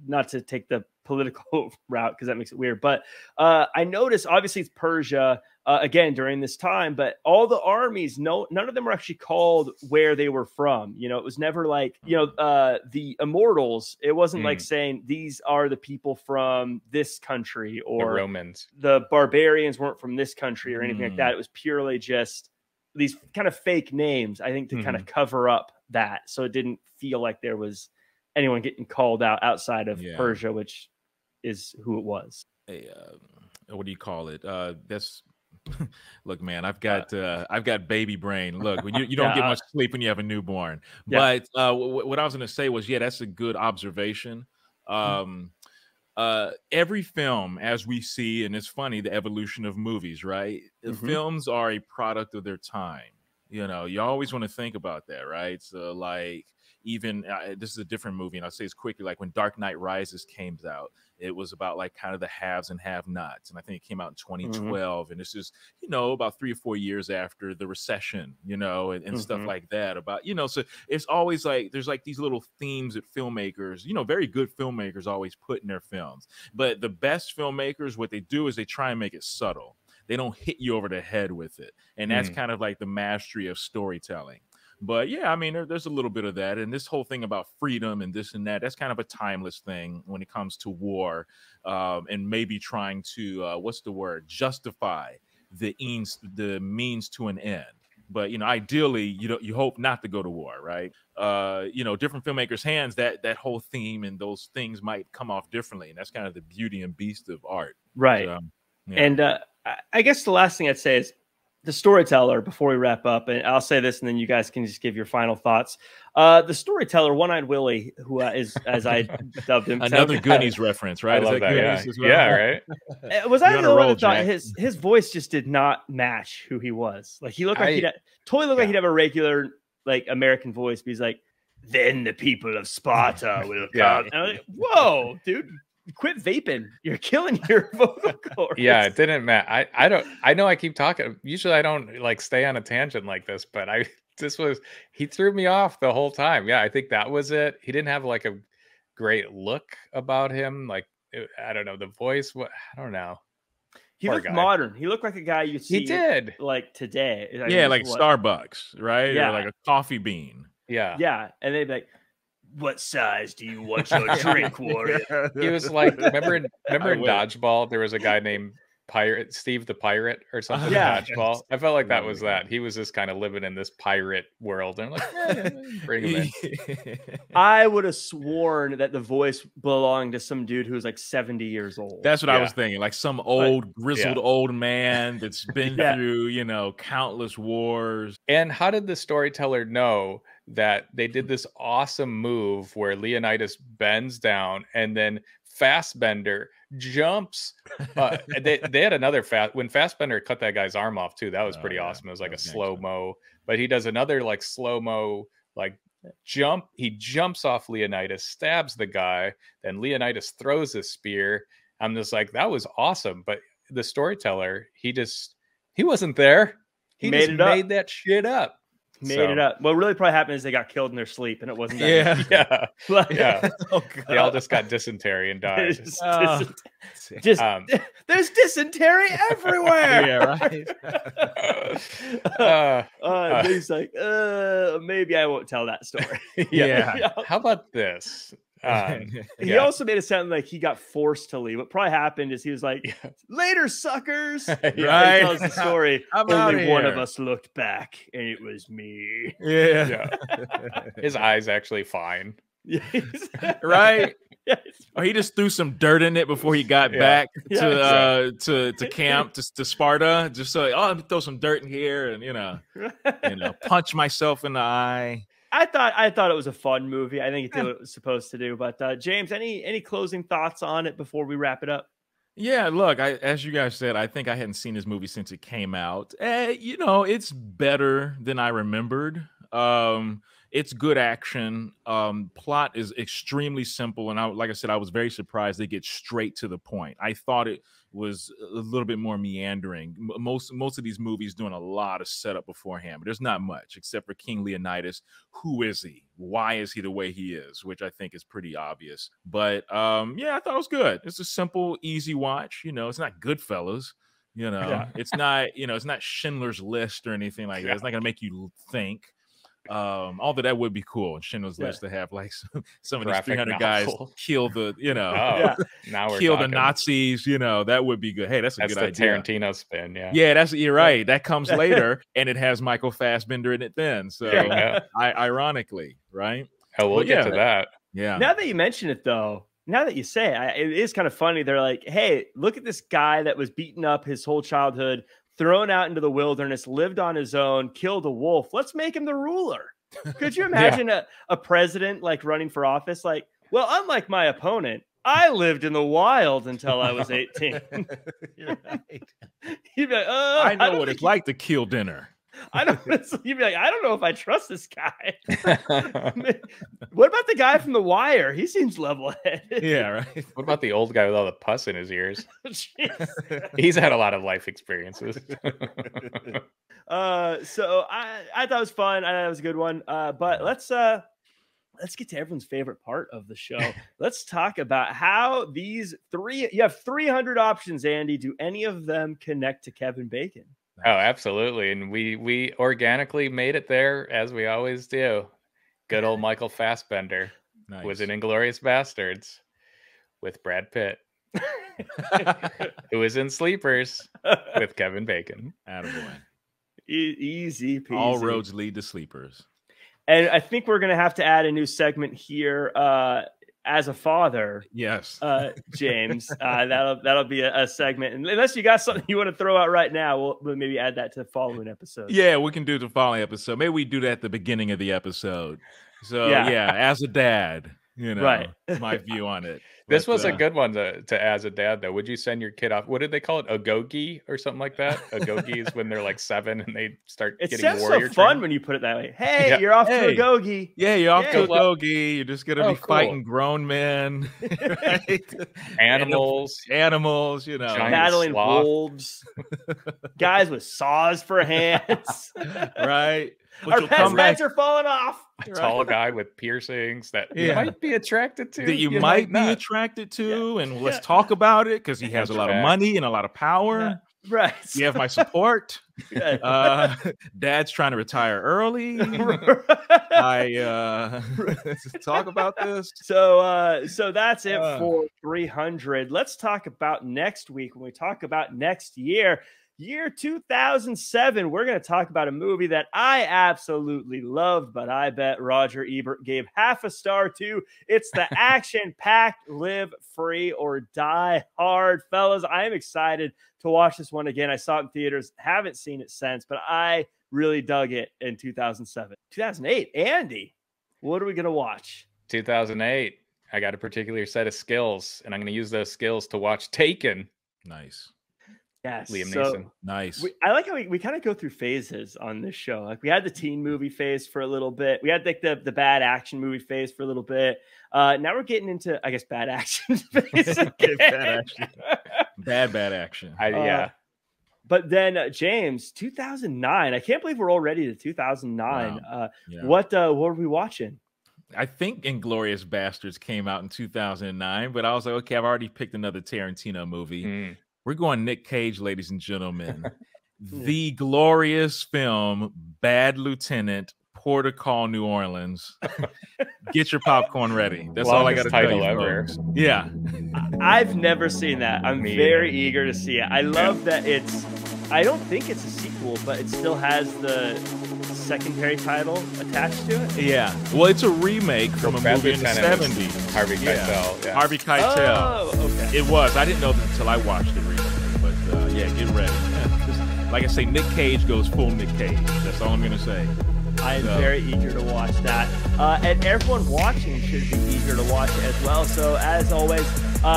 not to take the political route because that makes it weird, but I noticed obviously it's Persia again during this time, but all the armies, none of them were actually called where they were from. You know, it was never like, you know, the Immortals. It wasn't like saying these are the people from this country, or the Romans. The barbarians weren't from this country or anything like that. It was purely just these kind of fake names, I think, to kind of cover up that, so it didn't feel like there was anyone getting called out outside of Persia, which is who it was. Hey, what do you call it? That's look, man, I've got baby brain. Look, when you don't get much sleep when you have a newborn. But what I was going to say was, that's a good observation. Every film, as we see, and it's funny, the evolution of movies, right? The films are a product of their time. You know, you always want to think about that, right? So, like, even this is a different movie, and I'll say this quickly. Like when Dark Knight Rises came out, it was about like kind of the haves and have-nots, and I think it came out in 2012. And this is, you know, about 3 or 4 years after the recession, you know, and stuff like that. About, you know, so it's always like there's like these little themes that filmmakers, you know, very good filmmakers always put in their films. But the best filmmakers, what they do is they try and make it subtle. They don't hit you over the head with it, and that's kind of like the mastery of storytelling. But yeah, I mean, there's a little bit of that. And this whole thing about freedom and this and that, that's kind of a timeless thing when it comes to war, and maybe trying to, justify the means to an end. But, you know, ideally, you hope not to go to war, right? You know, different filmmakers' hands, that whole theme and those things might come off differently. And that's kind of the beauty and beast of art. Right. And I guess the last thing I'd say is, the storyteller, before we wrap up, and I'll say this and then you guys can just give your final thoughts. The storyteller, One-Eyed Willie, who is, as I dubbed him, another Goonies reference, right? I love that. Yeah, right. Was I the one that thought his voice just did not match who he was? Like, he looked like he'd have a regular, like, American voice, but he's like, then the people of Sparta will come. And I'm like, whoa, dude. Quit vaping. You're killing your vocal cords. Yeah, it didn't matter. I know I keep talking. Usually I don't like stay on a tangent like this, but he threw me off the whole time. Yeah, I think that was it. He didn't have like a great look about him. Like, I don't know, the voice. I don't know. He looked modern. He looked like a guy you see. He did, like today. Yeah, like Starbucks, right? Yeah, or like a coffee bean. Yeah, yeah, and they'd be like, what size do you want your drink, warrior? He was like, remember in Dodgeball, there was a guy named Steve the Pirate or something. Dodgeball. I felt like that was that. He was just kind of living in this pirate world. And I'm like, bring him in. I would have sworn that the voice belonged to some dude who was like 70 years old. That's what I was thinking. Like some old, grizzled old man that's been through, you know, countless wars. And how did the storyteller know that they did this awesome move where Leonidas bends down and then Fassbender jumps? They had another when Fassbender cut that guy's arm off too. That was pretty awesome. It was like a slow-mo, but he does another like slow-mo like jump. He jumps off Leonidas, stabs the guy, then Leonidas throws a spear. I'm just like, that was awesome. But the storyteller, he wasn't there. He just made that shit up. Made it up. What really probably happened is they got killed in their sleep, and it wasn't that. Yeah. Oh, they all just got dysentery and died. There's dysentery everywhere. Right. He's like, maybe I won't tell that story. How about this? He also made it sound like he got forced to leave. What probably happened is he was like, later, suckers. Right. He tells the story. Only one of us looked back, and it was me. Yeah. His eyes actually fine. Right. Or he just threw some dirt in it before he got back to camp, to Sparta. Just so, I'm gonna throw some dirt in here, and you know, punch myself in the eye. I thought it was a fun movie. I think it did what it was supposed to do. But James, any closing thoughts on it before we wrap it up? Yeah, look, as you guys said, I think I hadn't seen this movie since it came out. You know, it's better than I remembered. It's good action. Plot is extremely simple, and like I said, I was very surprised they get straight to the point. I thought it was a little bit more meandering. Most of these movies doing a lot of setup beforehand, but there's not much except for King Leonidas. Who is he? Why is he the way he is? Which I think is pretty obvious. But yeah, I thought it was good. It's a simple, easy watch. You know, it's not Goodfellas. You know, it's not, it's not Schindler's List or anything like that. It's not gonna make you think. Although that would be cool in Schindler's List to have like some of these 300 guys kill the, kill the Nazis, that would be good. Hey, that's a good idea. Tarantino spin, you're right. That comes later, and it has Michael Fassbender in it then. So ironically, right? Oh, we'll get to that. Yeah. Now that you mention it, though, now that you say it, it is kind of funny. They're like, hey, look at this guy that was beaten up his whole childhood, thrown out into the wilderness, lived on his own, killed a wolf. Let's make him the ruler. Could you imagine a president like running for office? Like, well, unlike my opponent, I lived in the wild until I was 18. You're right. You'd be like, I know what it's like to kill dinner. You'd be like, I don't know if I trust this guy. What about the guy from The Wire? He seems level-headed. Yeah, right. What about the old guy with all the pus in his ears? He's had a lot of life experiences. So I thought it was fun. I thought it was a good one. But let's get to everyone's favorite part of the show. Let's talk about how you have 300 options, Andy. Do any of them connect to Kevin Bacon? Oh, absolutely. And we organically made it there, as we always do. Good old Michael Fassbender was in Inglourious Bastards with Brad Pitt, who was in Sleepers with Kevin Bacon. Attaboy. Easy peasy. All roads lead to Sleepers. And I think we're going to have to add a new segment here. As a father, yes, James, that'll be a segment. And unless you got something you want to throw out right now, we'll maybe add that to the following episode. Yeah, we can do the following episode. Maybe we do that at the beginning of the episode. So yeah, as a dad, right. My view on it. This was a good one to as a dad, though. Would you send your kid off? What did they call it? A gogi or something like that? A gogi is when they're like 7 and they start getting warrior. It's so fun when you put it that way. Hey, you're off to a gogi. Yeah, you're off to a gogi. You're just gonna be fighting grown men, right? Animals, battling wolves, guys with saws for hands, right? Our pets' heads are falling off. A tall guy with piercings that you might be attracted to. That you might be attracted to, and let's talk about it because he has a lot of money and a lot of power. Yeah. Right. You have my support. Dad's trying to retire early. I talk about this. So that's it for 300. Let's talk about next week. When we talk about next year 2007, we're going to talk about a movie that I absolutely loved, but I bet Roger Ebert gave half a star to. It's the action-packed Live Free or Die Hard. Fellas, I am excited to watch this one again. I saw it in theaters, haven't seen it since, but I really dug it in 2007. 2008, Andy, what are we going to watch? 2008, I got a particular set of skills, and I'm going to use those skills to watch Taken. Nice. Yes, Liam Neeson. Nice. I like how we kind of go through phases on this show. Like we had the teen movie phase for a little bit. We had like the bad action movie phase for a little bit. Now we're getting into, I guess, bad action phase. Bad action. Bad action. But then James, 2009. I can't believe we're already to 2009. Wow. What are we watching? I think Inglourious Bastards came out in 2009, but I was like, okay, I've already picked another Tarantino movie. We're going Nick Cage, ladies and gentlemen. The glorious film, Bad Lieutenant, Port of Call, New Orleans. Get your popcorn ready. That's all I got to tell you, folks. Yeah. I've never seen that. I'm very eager to see it. I love that I don't think it's a sequel, but it still has the secondary title attached to it. Yeah. Well, it's a remake from a movie in the 70s. Harvey Keitel. Yeah. Harvey Keitel. Oh, okay. It was. I didn't know that until I watched it recently. But get ready. Like I say, Nick Cage goes full Nick Cage. That's all I'm going to say. I am very eager to watch that. And everyone watching should be eager to watch it as well. So as always,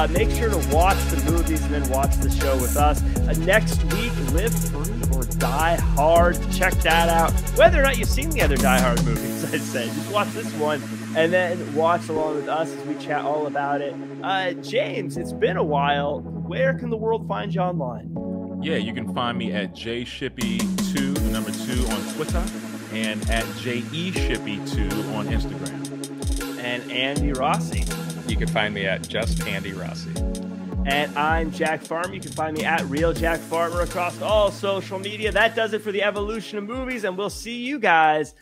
make sure to watch the movies and then watch the show with us. Next week, Live Free or Die Die Hard. Check that out. Whether or not you've seen the other Die Hard movies, I'd say, just watch this one and then watch along with us as we chat all about it. James, it's been a while. Where can the world find you online? Yeah, you can find me at jshippy2, the number 2 on Twitter, and at JEShippy2 on Instagram. And Andy Rossi. You can find me at just Andy Rossi. And I'm Jack Farmer. You can find me at Real Jack Farmer across all social media. That does it for the evolution of movies, and we'll see you guys